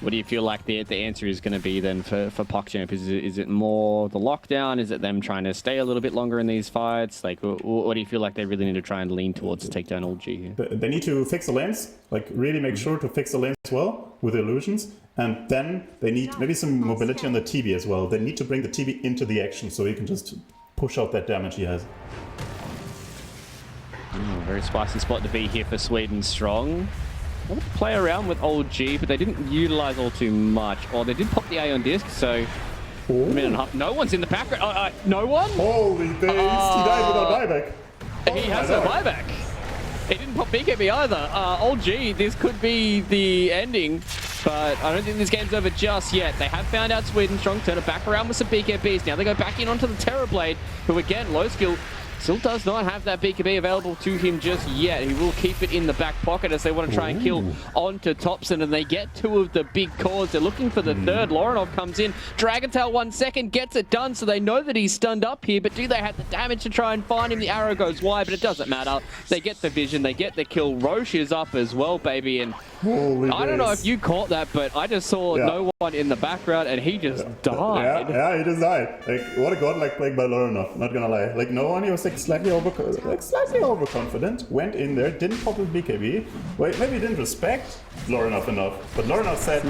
What do you feel like the answer is going to be then for PuckChamp? Is it more the lockdown? Is it them trying to stay a little bit longer in these fights? Like, what do you feel like they really need to try and lean towards to take down OG here? They need to fix the lanes, like really make sure to fix the lanes as well with the illusions. And then they need maybe some mobility on the TB as well. They need to bring the TB into the action so he can just push out that damage he has. Very spicy spot to be here for Sweden Strong. Want to play around with OG, but they didn't utilize all too much. Or they did pop the A on disc, so a minute and a half. No one's in the background. No one? Holy days! He died without buyback. He has no buyback. He didn't pop BKB either. OG, this could be the ending, but I don't think this game's over just yet. They have found out Sweden Strong, turn it back around with some BKBs. Now they go back in onto the Terrorblade, who again, low skill, still does not have that BKB available to him just yet. He will keep it in the back pocket as they want to try and kill onto Thompson, and they get 2 of the big cores. They're looking for the third. Lorinov comes in. Dragontail 1 second, gets it done, so they know that he's stunned up here, but do they have the damage to try and find him? The arrow goes wide, but it doesn't matter. They get the vision, they get the kill. Roche is up as well, baby, and I don't know if you caught that, but I just saw no one in the background, and he just died. Yeah, he just died. Like, what a godlike play by Lorinov, not gonna lie. Like, no one, he was like slightly overconfident, went in there, didn't pop his BKB. Wait, maybe he didn't respect Lorinov enough, but Lorinov said,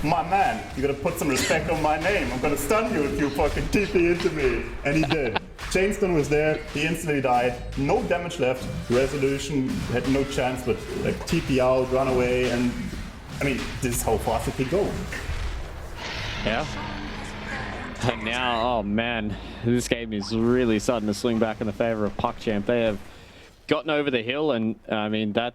my man, you gotta put some respect on my name. I'm gonna stun you if you fucking TP into me. And he did. Chainstone was there, he instantly died, no damage left, Resolution had no chance but like TP out, run away, and I mean, this is how fast it could go. Yeah. And now, oh man, this game is really starting to swing back in the favor of PuckChamp. They have gotten over the hill, and I mean, that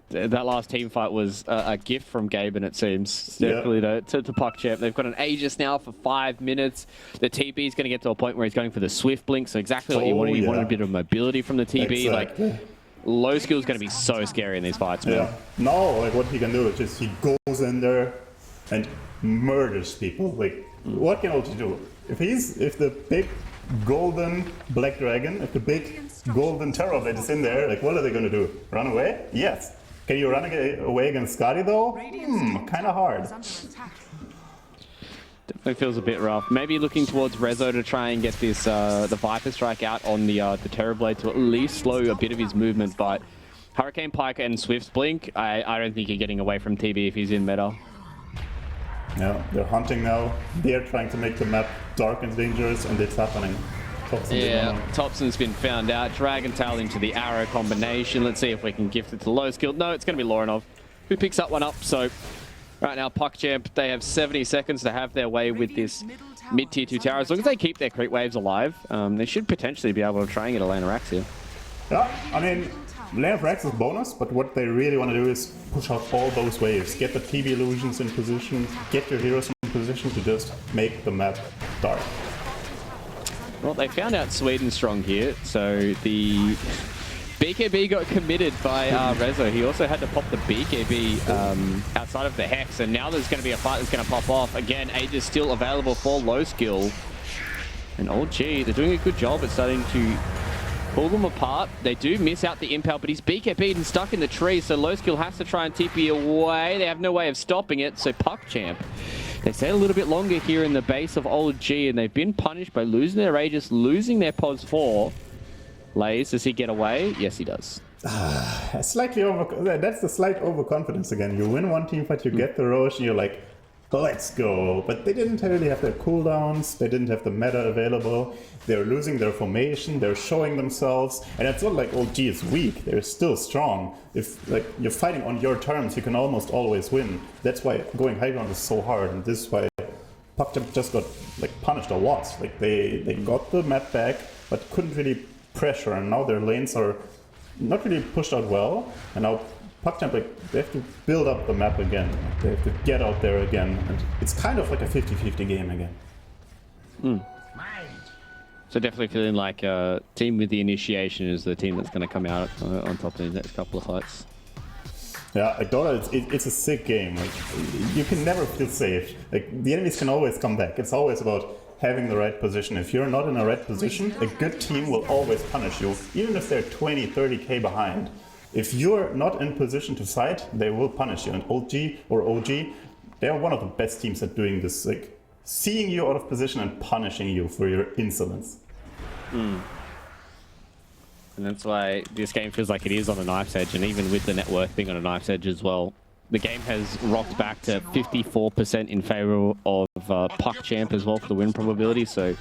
last team fight was a gift from Gaben, it seems, definitely to PuckChamp. They've got an Aegis now for 5 minutes. The TB is going to get to a point where he's going for the Swift Blink, so exactly what you wanted. You wanted a bit of mobility from the TB. Exactly. Like, Low skill is going to be so scary in these fights, man. Yeah. No, like what he can do is just he goes in there and murders people. Like, what can OG do? If the big golden black dragon, if the big golden terrorblade is in there, like what are they going to do? Run away? Yes. Can you run away against Skadi though? Kind of hard. Definitely feels a bit rough. Maybe looking towards Rezo to try and get this the Viper Strike out on the Terrorblade to at least slow a bit of his movement. But Hurricane Pike and Swift's Blink, I don't think you're getting away from TB if he's in meta. Yeah, they're hunting now. They're trying to make the map dark and dangerous, and it's happening. Thompson's been found out. Dragon Tail into the arrow combination. Let's see if we can gift it to low skill. No, it's going to be Lorinov who picks that one up. So right now, PuckChamp, they have 70 seconds to have their way with this mid-tier 2 tower. As long as they keep their creep waves alive, they should potentially be able to try and get a lane of racks here. Yeah, I mean, lane of racks is bonus, but what they really want to do is push out all those waves. Get the TB illusions in position, get your heroes in position to just make the map dark. Well, they found out Sweden strong here, so the BKB got committed by Rezo. He also had to pop the BKB outside of the Hex, and now there's going to be a fight that's going to pop off. Again, Age is still available for low skill. And OG, they're doing a good job at starting to pull them apart. They do miss out the impel, but he's BKB'd and stuck in the tree, so low skill has to try and TP away. They have no way of stopping it, so PuckChamp, they stay a little bit longer here in the base of OG, and they've been punished by losing their Aegis, losing their POS 4. Lays, does he get away? Yes, he does. Slightly that's the slight overconfidence again. You win one team fight, you get the Roche, and you're like, let's go. But they didn't really have their cooldowns, they didn't have the meta available, they're losing their formation, they're showing themselves, and it's not like OG is weak, they're still strong. If like you're fighting on your terms, you can almost always win. That's why going high ground is so hard, and this is why PuckChamp just got like punished a lot. Like they got the map back, but couldn't really pressure, and now their lanes are not really pushed out well, and now PuckChamp, like, they have to build up the map again. They have to get out there again, and it's kind of like a 50-50 game again. So definitely feeling like team with the initiation is the team that's going to come out on top in the next couple of fights. Yeah, like Dota, it's a sick game. Like, you can never feel safe. Like, the enemies can always come back. It's always about having the right position. If you're not in a right position, a good team will always punish you, even if they're 20, 30k behind. If you're not in position to fight, they will punish you. And OG, they're one of the best teams at doing this, like seeing you out of position and punishing you for your insolence. And that's why this game feels like it is on a knife's edge, and even with the net worth being on a knife's edge as well, the game has rocked back to 54% in favor of PuckChamp as well for the win probability. So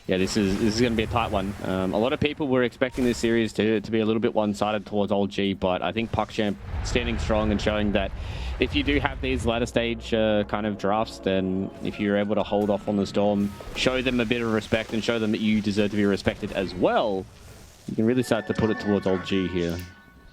yeah, this is going to be a tight one. A lot of people were expecting this series to be a little bit one-sided towards OG, but I think PuckChamp standing strong and showing that if you do have these latter stage kind of drafts, then if you're able to hold off on the Storm, show them a bit of respect and show them that you deserve to be respected as well, you can really start to put it towards OG here.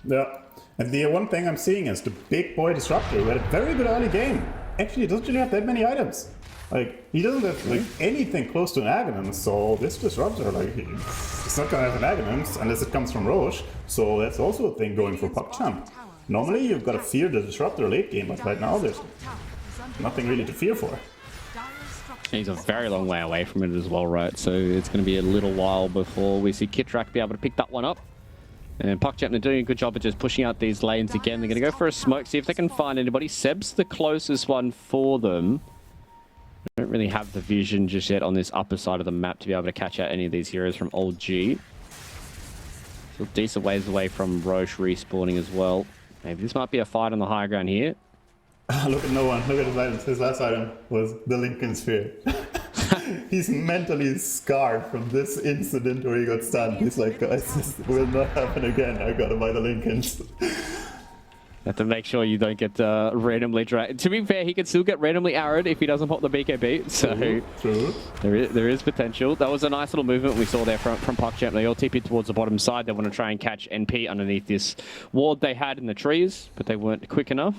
Yeah, and the one thing I'm seeing is the big boy Disruptor, who had a very good early game. Actually, doesn't really have that many items. Like, he doesn't have like anything close to an Aghanim, so this Disruptor, like, he's not gonna have an Aghanim unless it comes from Roche, so that's also a thing going for PuckChamp. Normally, you've got to fear the Disruptor late game, but right now, there's nothing really to fear for. He's a very long way away from it as well, right? So it's going to be a little while before we see Kitrak be able to pick that one up. And PuckChamp, they're doing a good job of just pushing out these lanes again. They're going to go for a smoke, see if they can find anybody. Seb's the closest one for them. Don't really have the vision just yet on this upper side of the map to be able to catch out any of these heroes from OG. So decent ways away from Roche respawning as well. Maybe this might be a fight on the high ground here. Look at no one. Look at his items. His last item was the Lincoln Sphere. He's mentally scarred from this incident where he got stunned. He's like, guys, this will not happen again. I gotta buy the Lincolns. Have to make sure you don't get randomly dragged. To be fair, he could still get randomly arrowed if he doesn't pop the BKB. So True. There is potential. That was a nice little movement we saw there from PuckChamp. They all TP'd towards the bottom side. They want to try and catch NP underneath this ward they had in the trees, but they weren't quick enough.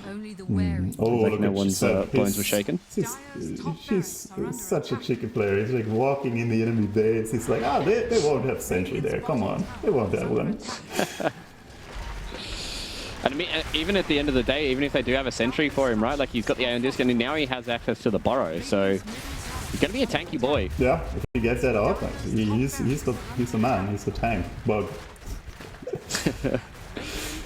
Oh, like no one's bones were shaken. She's such a cheeky player. He's like walking in the enemy base. He's like, they won't have sentry there. Come on, they won't have one. And I mean, even at the end of the day, even if they do have a sentry for him, right? Like he's got the Iron Disc, and now he has access to the Burrow, so he's gonna be a tanky boy. Yeah, if he gets that out, he's the man. He's the tank bug.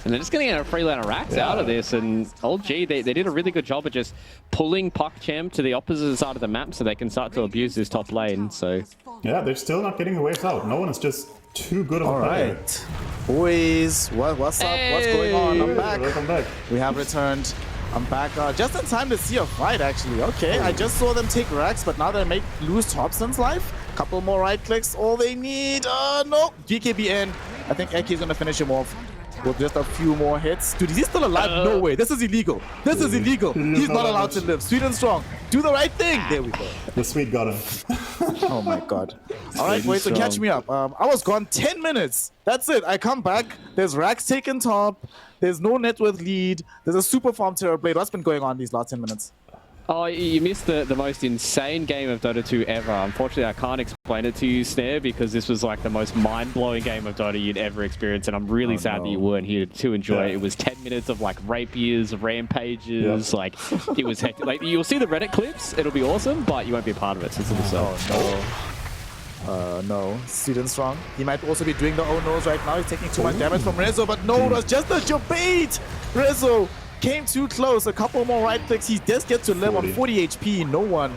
And they're just going to get a free line of racks out of this. And old G, they did a really good job of just pulling PuckChamp to the opposite side of the map so they can start to abuse this top lane. So yeah, they're still not getting the waves out. No one is just too good of a player. Alright. Boys, what's up? What's going on? I'm back. Welcome back. We have returned. I'm back just in time to see a fight, actually. Okay, I just saw them take racks, but now they may lose Thompson's life. Couple more right clicks, all they need. No, BKB in. I think Eki going to finish him off with just a few more hits. Dude, is he still alive? No way. This is illegal. This is illegal. He's not allowed to live. Sweet and strong. Do the right thing. There we go. The Sweet got him. Oh my god. All right, wait, so catch me up. I was gone 10 minutes. That's it. I come back. There's racks taken top. There's no net worth lead. There's a super farm Terrorblade. What's been going on these last 10 minutes? Oh, you missed the most insane game of Dota 2 ever. Unfortunately, I can't explain it to you, Snare, because this was like the most mind-blowing game of Dota you'd ever experienced, and I'm really sad that you weren't here to enjoy it. It was 10 minutes of like rapiers, rampages, like it was hectic. Like you'll see the Reddit clips, it'll be awesome, but you won't be a part of it since it's No. Sweet and strong. He might also be doing the oh-no's right now. He's taking too much damage from Rezo, but no, it was just a debate. Rezo came too close. A couple more right clicks. He does get to live on 40 HP. No one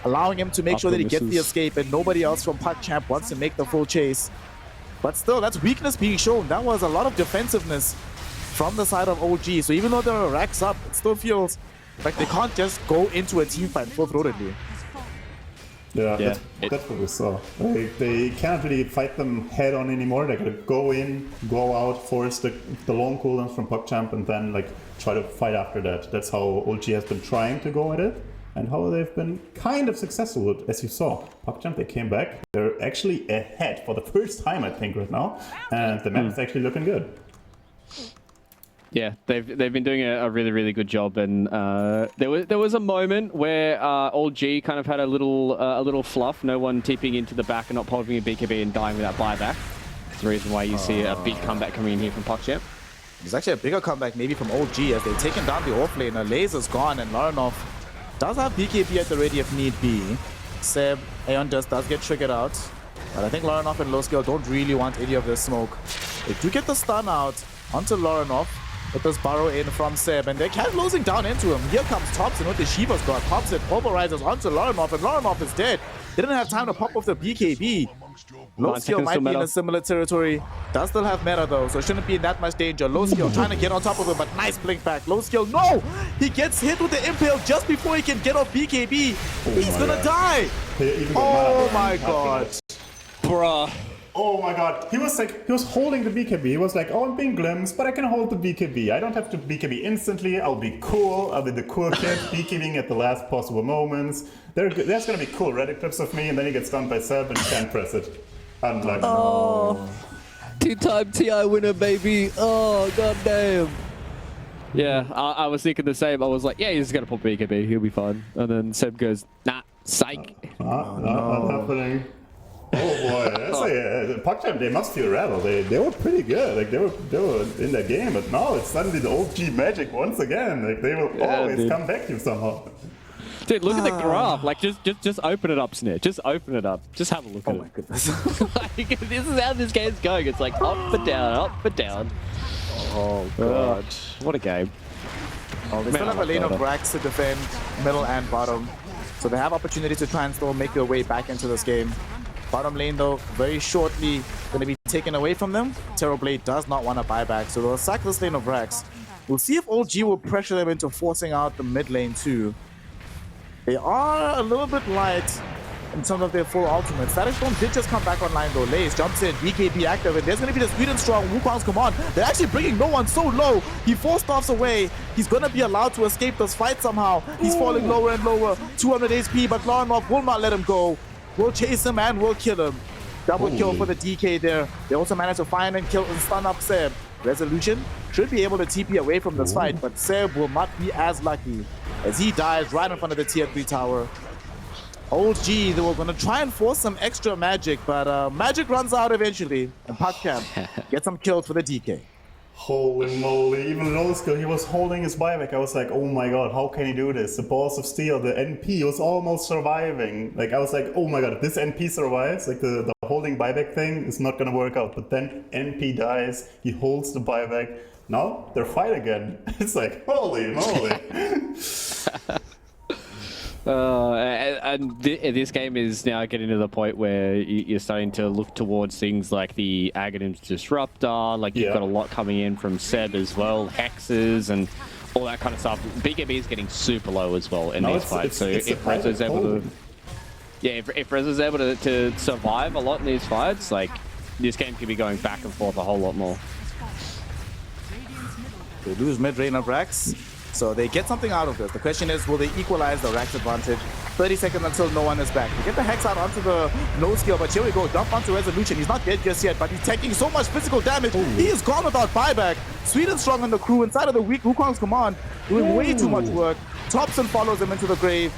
allowing him to make sure that he gets the escape, and nobody else from PuckChamp wants to make the full chase. But still, that's weakness being shown. That was a lot of defensive-ness from the side of OG. So even though there are racks up, it still feels like they can't just go into a team fight full-throatedly. Yeah, that's what we saw. They can't really fight them head on anymore. They gotta go in, go out, force the long cooldowns from PuckChamp, and then like try to fight after that. That's how OG has been trying to go at it, and how they've been kind of successful with it, as you saw. PuckChamp, they came back. They're actually ahead for the first time, I think, right now, and the map is actually looking good. Yeah, they've been doing a really good job, and there was a moment where old G kind of had a little fluff. No one tipping into the back and not popping a BKB and dying without buyback. That's the reason why you see a big comeback coming in here from PuckChamp. There's actually a bigger comeback maybe from OG as they've taken down the off lane. Laser's gone, and Laranov does have BKB at the ready if need be. Seb, Aeon does get triggered out, but I think Laranov and Low Scale don't really want any of this smoke. They do get the stun out onto Laranov with this Burrow in from Seb, and they're kind of losing down into him. Here comes Thompson with the Shiva's God, pops it, pulverizes onto Laranov, and Laranov is dead. They didn't have time to pop off the BKB. Low Skill might be in a similar territory. Does still have meta though, so shouldn't be in that much danger. Low Skill trying to get on top of him, but nice blink back. Low Skill, no! He gets hit with the impale just before he can get off BKB. He's gonna die! Oh my god. Bruh. Oh my god, he was holding the BKB. He was like, oh, I'm being glimpsed, but I can hold the BKB. I don't have to BKB instantly. I'll be cool. I'll be the cool kid, BKBing at the last possible moments. There's gonna be cool Reddit clips of me, and then he gets stunned by Seb and he can't press it. Unlucky. Oh, two-time TI winner, baby. Oh, goddamn. Yeah, I was thinking the same. I was like, yeah, he's just gonna pop BKB. He'll be fine. And then Seb goes, nah, psych. Not happening. Oh boy, PuckChamp, they must feel rattled. They were pretty good. Like they were in the game, but now it's suddenly the OG magic once again. Like they will always come back to you somehow. Dude, look at the graph. Like just open it up, Snare. Just open it up. Just have a look at it. Oh my goodness. Like, this is how this game's going. It's like up and down, up and down. Oh god. What a game. Oh, they still have a lane of racks to defend middle and bottom, so they have opportunity to try and still make their way back into this game. Bottom lane though, very shortly going to be taken away from them. Terrorblade does not want to buy back, so they'll sack this lane of racks. We'll see if OG will pressure them into forcing out the mid lane too. They are a little bit light in terms of their full ultimates. Static Storm did just come back online though. Lace jumps in, BKB active, and there's going to be the Sweet and Strong Wukong's command. They're actually bringing no one so low. He 4-staffs away. He's going to be allowed to escape this fight somehow. He's falling lower and lower. 200 HP, but Laranov will not let him go. We'll chase him and we'll kill him. Double kill for the DK there. They also managed to find and kill and stun up Seb. Resolution should be able to TP away from this fight, but Seb will not be as lucky as he dies right in front of the tier 3 tower. OG, they were going to try and force some extra magic, but magic runs out eventually. And PuckChamp gets some kills for the DK. Holy moly, even Roscoe, he was holding his buyback. I was like, oh my god, how can he do this? The balls of steel, the NP was almost surviving. Like, I was like, oh my god, if this NP survives, like the holding buyback thing is not gonna work out. But then NP dies, he holds the buyback. Now they're fight again. It's like, holy moly. This game is now getting to the point where you're starting to look towards things like the Aghanim's Disruptor, like you've got a lot coming in from Seb as well, Hexes and all that kind of stuff. BKB is getting super low as well in these fights, so if Rezo's able to... Yeah, if Rezo's able to survive a lot in these fights, like, this game could be going back and forth a whole lot more. They lose mid-range of Rax, so they get something out of this. The question is, will they equalize the Rax advantage? 30 seconds until no one is back. They get the Hex out onto the no skill, but here we go. Dump onto Resolution. He's not dead just yet, but he's taking so much physical damage. Ooh. He is gone without buyback. Sweden strong on the crew inside of the weak Wukong's command, doing way too much work. Thompson follows him into the grave.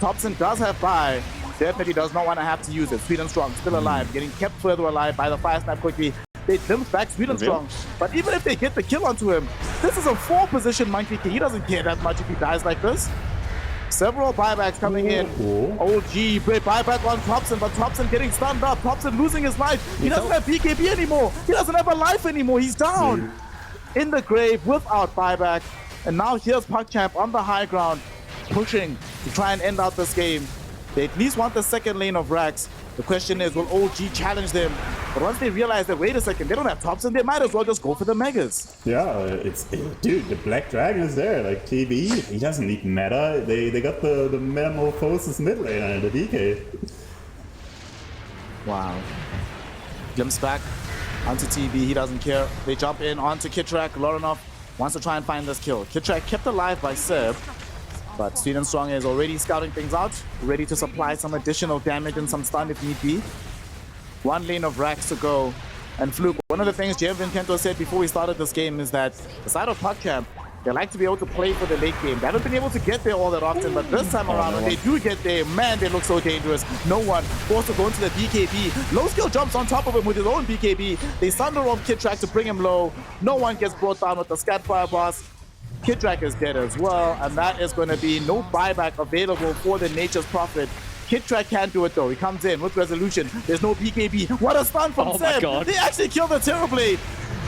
Thompson does have buy. Definitely does not want to have to use it. Sweden strong, still alive, getting kept further alive by the fire snap quickly. They glimpse back Sweden strong, but even if they get the kill onto him, this is a 4-position Monkey King. He doesn't care that much if he dies like this. Several buybacks coming in. OG, great buyback on Thompson, but Thompson getting stunned up. Thompson losing his life. He doesn't have BKB anymore. He doesn't have a life anymore. He's down in the grave without buyback. And now here's PuckChamp on the high ground, pushing to try and end out this game. They at least want the second lane of Rax. The question is, will OG challenge them? But once they realize that, wait a second, they don't have Thompson, they might as well just go for the Megas. Yeah, dude, the Black Dragon is there. Like, TB, he doesn't need meta. They got the Metamorphosis mid laner, the DK. Wow. Glimpse back onto TB, he doesn't care. They jump in onto Kitrak. Lorinov wants to try and find this kill. Kitrak kept alive by Seb. But Sweden Strong is already scouting things out, ready to supply some additional damage and some stun if need be. One lane of Rax to go. And Fluke, one of the things Jeff Vincento said before we started this game is that the side of PuckChamp, they like to be able to play for the late game. They haven't been able to get there all that often, but this time around, when they do get there, man, they look so dangerous. No one forced to go into the BKB. Low skill jumps on top of him with his own BKB. They sunder off Kitrak to bring him low. No one gets brought down with the Scat Fire Boss. Kitrak is dead as well, and that is going to be no buyback available for the Nature's Prophet. Kitrak can't do it though. He comes in with Resolution. There's no BKB. What a stun from Seb! They actually killed the Terrorblade.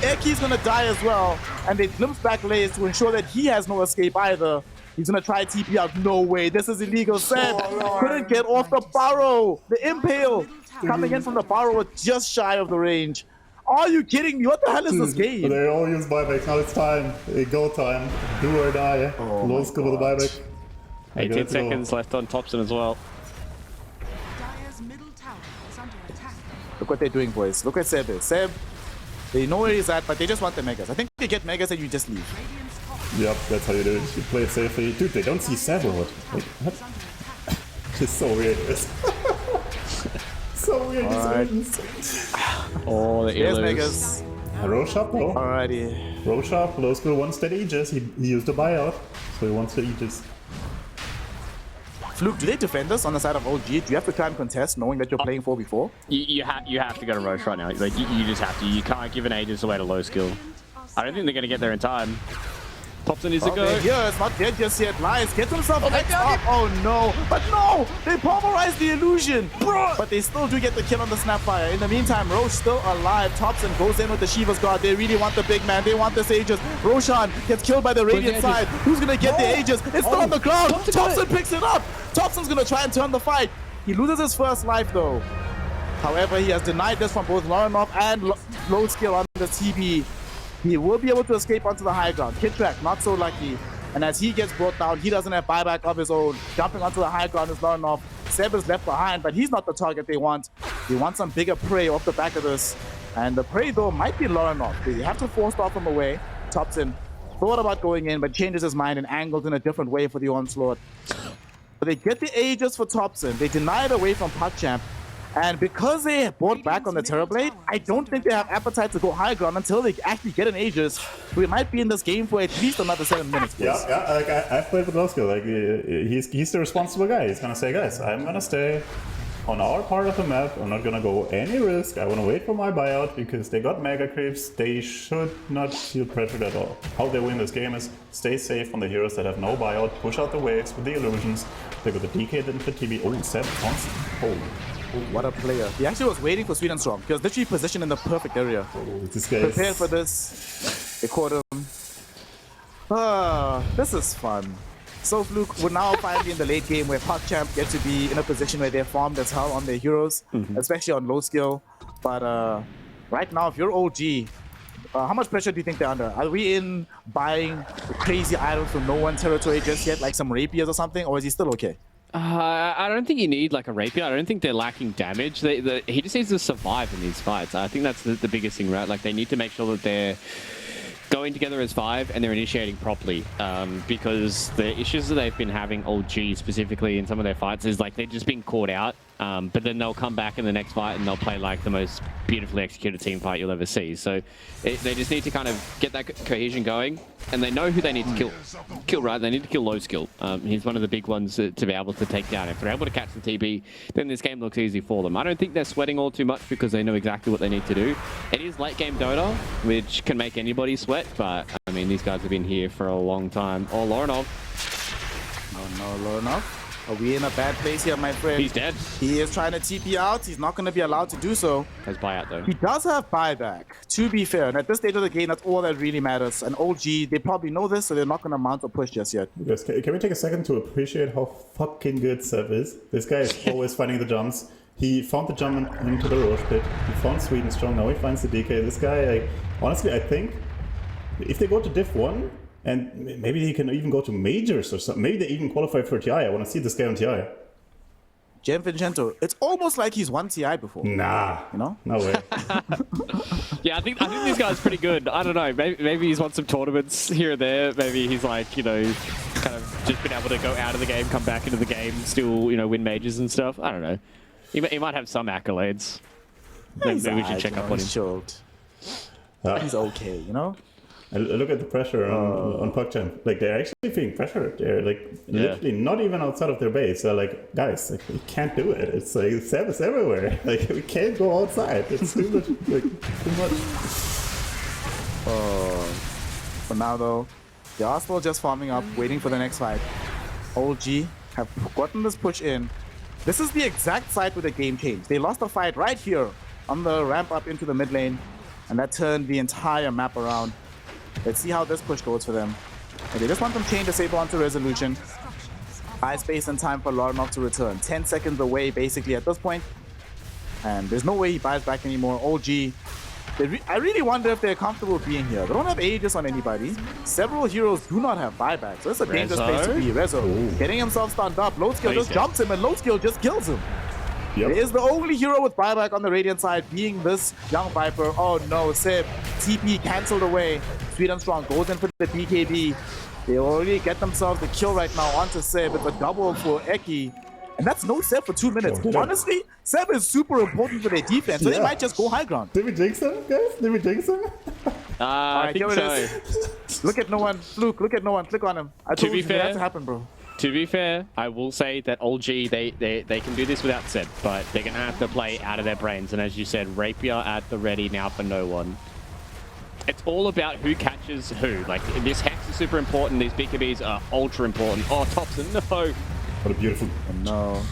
Erki's going to die as well, and they glimpse back Lays to ensure that he has no escape either. He's going to try TP out. No way. This is illegal. Seb couldn't get off the Burrow. The Impale coming in from the Burrow was just shy of the range. Are you kidding me? What the hell is this game? They all use buybacks. Now it's time. Go time. Do or die. Low skill with the buyback. 18 seconds left on Thompson as well. Look what they're doing, boys. Look at Seb is. Seb, they know where he's at, but they just want the Megas. I think they get Megas and you just leave. Yep, that's how you do it. You play it safely. Dude, they don't see Seb or what? Like, what? It's so weird. So weird. Oh, the Here's Megas. Roshop though. Alrighty. Roshop, low skill wants that Aegis. He used the buyout, so he wants the Aegis. Fluke, do they defend us on the side of OG? Do you have to try and contest knowing that you're playing 4v4? You have to go to Roche right now. Like you just have to. You can't give an Aegis away to low skill. I don't think they're gonna get there in time. Thompson needs to go. Yeah, it's not dead just yet. Lies gets himself X up. Oh no, but no! They pulverize the illusion. But they still do get the kill on the Snapfire. In the meantime, Roche still alive. Thompson goes in with the Shiva's Guard. They really want the big man. They want this Aegis. Roshan gets killed by the Radiant side. Who's gonna get the Aegis? It's still on the ground. Thompson picks it up. Thompson's gonna try and turn the fight. He loses his first life though. However, he has denied this from both Lorinov and low skill on the TB. He will be able to escape onto the high ground. Kitrak, not so lucky. And as he gets brought down, he doesn't have buyback of his own. Jumping onto the high ground is Lorinov. Seb is left behind, but he's not the target they want. They want some bigger prey off the back of this. And the prey, though, might be Lorinov. They have to force off him away. Thompson thought about going in, but changes his mind and angles in a different way for the onslaught. But they get the Aegis for Thompson. They deny it away from PuckChamp. And because they bought back on the Terrorblade, I don't think they have appetite to go high ground until they actually get an Aegis. We might be in this game for at least another 7 minutes. Please. Yeah, like I've played with Roscoe. Like he's the responsible guy. He's gonna say, guys, I'm gonna stay. on our part of the map. I'm not gonna go any risk. I wanna wait for my buyout because they got mega creeps. They should not feel pressured at all. How they win this game is stay safe on the heroes that have no buyout, push out the waves with the illusions. They got the DK, then the TB. Oh, 7 constant. Holy. What a player. He actually was waiting for Sweet and Strong. He was literally positioned in the perfect area. Oh, this guy Prepared for this. They caught him. This is fun. So Fluke, we're now finally in the late game where PuckChamp get to be in a position where they're farmed as hell on their heroes, especially on low skill. But right now, if you're OG, how much pressure do you think they're under? Are we in buying crazy items from no one territory just yet, like some rapiers or something, or is he still okay? I don't think you need like a rapier. I don't think they're lacking damage. He just needs to survive in these fights. I think that's the biggest thing, right? Like they need to make sure that they're going together as 5 and they're initiating properly, because the issues that they've been having, OG specifically in some of their fights, is like they're just being caught out, but then they'll come back in the next fight and they'll play like the most beautifully executed team fight you'll ever see. So they just need to kind of get that cohesion going, and they know who they need to kill, right? They need to kill low skill. He's one of the big ones to be able to take down. If they're able to catch the TB, then this game looks easy for them. I don't think they're sweating all too much because they know exactly what they need to do. It is late game Dota, which can make anybody sweat, but I mean, these guys have been here for a long time. Oh, Lorenov. Oh no, Lorenov. Are we in a bad place here, my friend? He's dead. He is trying to TP out. He's not going to be allowed to do so. Has buyout though. He does have buyback, to be fair. And at this stage of the game, that's all that really matters. And OG, they probably know this, so they're not going to mount or push just yet. Yes, can we take a second to appreciate how fucking good Seb is? This guy is always finding the jumps. He found the jump into the Roche pit. He found Sweet and Strong. Now he finds the DK. This guy, like, honestly, I think if they go to Div 1, and maybe he can even go to Majors or something. Maybe they even qualify for TI. I want to see this guy on TI. Jem Vincento, it's almost like he's won TI before. Nah. You know? No way. Yeah, I think this guy's pretty good. I don't know. Maybe he's won some tournaments here and there. Maybe he's like, you know, kind of just been able to go out of the game, come back into the game, still, you know, win majors and stuff. I don't know. He might have some accolades. Maybe we should check up on him. He's okay, you know? Look at the pressure on PuckChamp. Like, they're actually feeling pressured. They're like literally not even outside of their base. They're like, guys, like, we can't do it. It's like Seb is everywhere. Like, we can't go outside. It's too much. Like, too much. For now, though, they are still just farming up, waiting for the next fight. OG have gotten this push in. This is the exact site where the game changed. They lost the fight right here on the ramp up into the mid lane, and that turned the entire map around. Let's see how this push goes for them. And they just want them to chain Disable onto Resolution. High space and time for Lorenov to return. 10 seconds away, basically, at this point. And there's no way he buys back anymore. OG, I really wonder if they're comfortable being here. They don't have Aegis on anybody. Several heroes do not have buyback. So it's a dangerous place to be. Rezo getting himself stunned up. Low skill just jumps him, and low skill just kills him. Yep. It is the only hero with buyback on the Radiant side, being this young Viper. Oh no, Seb, TP cancelled away. Sweet and Strong goes in for the BKB. They already get themselves the kill right now onto Seb. It's a double for Eki. And that's no Seb for 2 minutes. Honestly, Seb is super important for their defense, so they might just go high ground. Did we jinx him, guys? Did we jinx him? I think so. Look at no one. Fluke, look at no one. Click on him. I told you that has to happen, bro. To be fair, I will say that OG, they can do this without Seb, but they're going to have to play out of their brains. And as you said, Rapier at the ready now for no one. It's all about who catches who. Like, this Hex is super important. These BKBs are ultra important. Oh, Thompson, no. What a beautiful... Oh, no.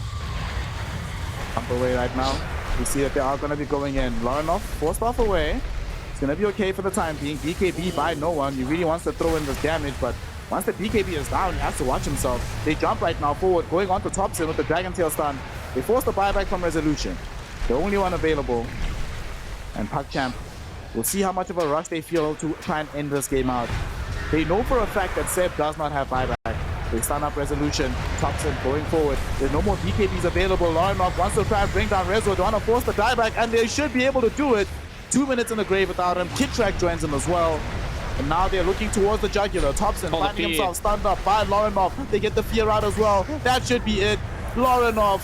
Pump away right now. We see that they are going to be going in. Lorenov forced off away. It's going to be okay for the time being. BKB by no one. He really wants to throw in this damage, but once the BKB is down, he has to watch himself. They jump right now forward, going on to Thompson with the Dragon Tail stun. They force the buyback from Resolution. The only one available. And PuckChamp, we'll see how much of a rush they feel to try and end this game out. They know for a fact that Seb does not have buyback. They stun up Resolution. Thompson going forward. There's no more BKBs available. Lorenov wants to try and bring down Rezo. They want to force the dieback, and they should be able to do it. 2 minutes in the grave without him. Kid Track joins him as well. And now they're looking towards the jugular. Thompson finding himself stunned up by Lorenov. They get the fear out as well. That should be it. Lorenov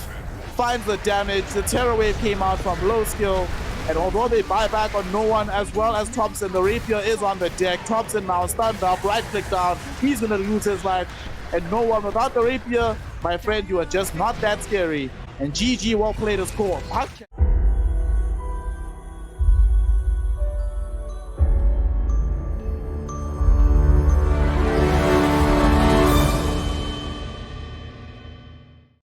finds the damage. The Terror Wave came out from low skill. And although they buy back on no one as well as Thompson, the Rapier is on the deck. Thompson now stunned up, right click down. He's going to lose his life. And no one without the Rapier, my friend, you are just not that scary. And GG, well played as score.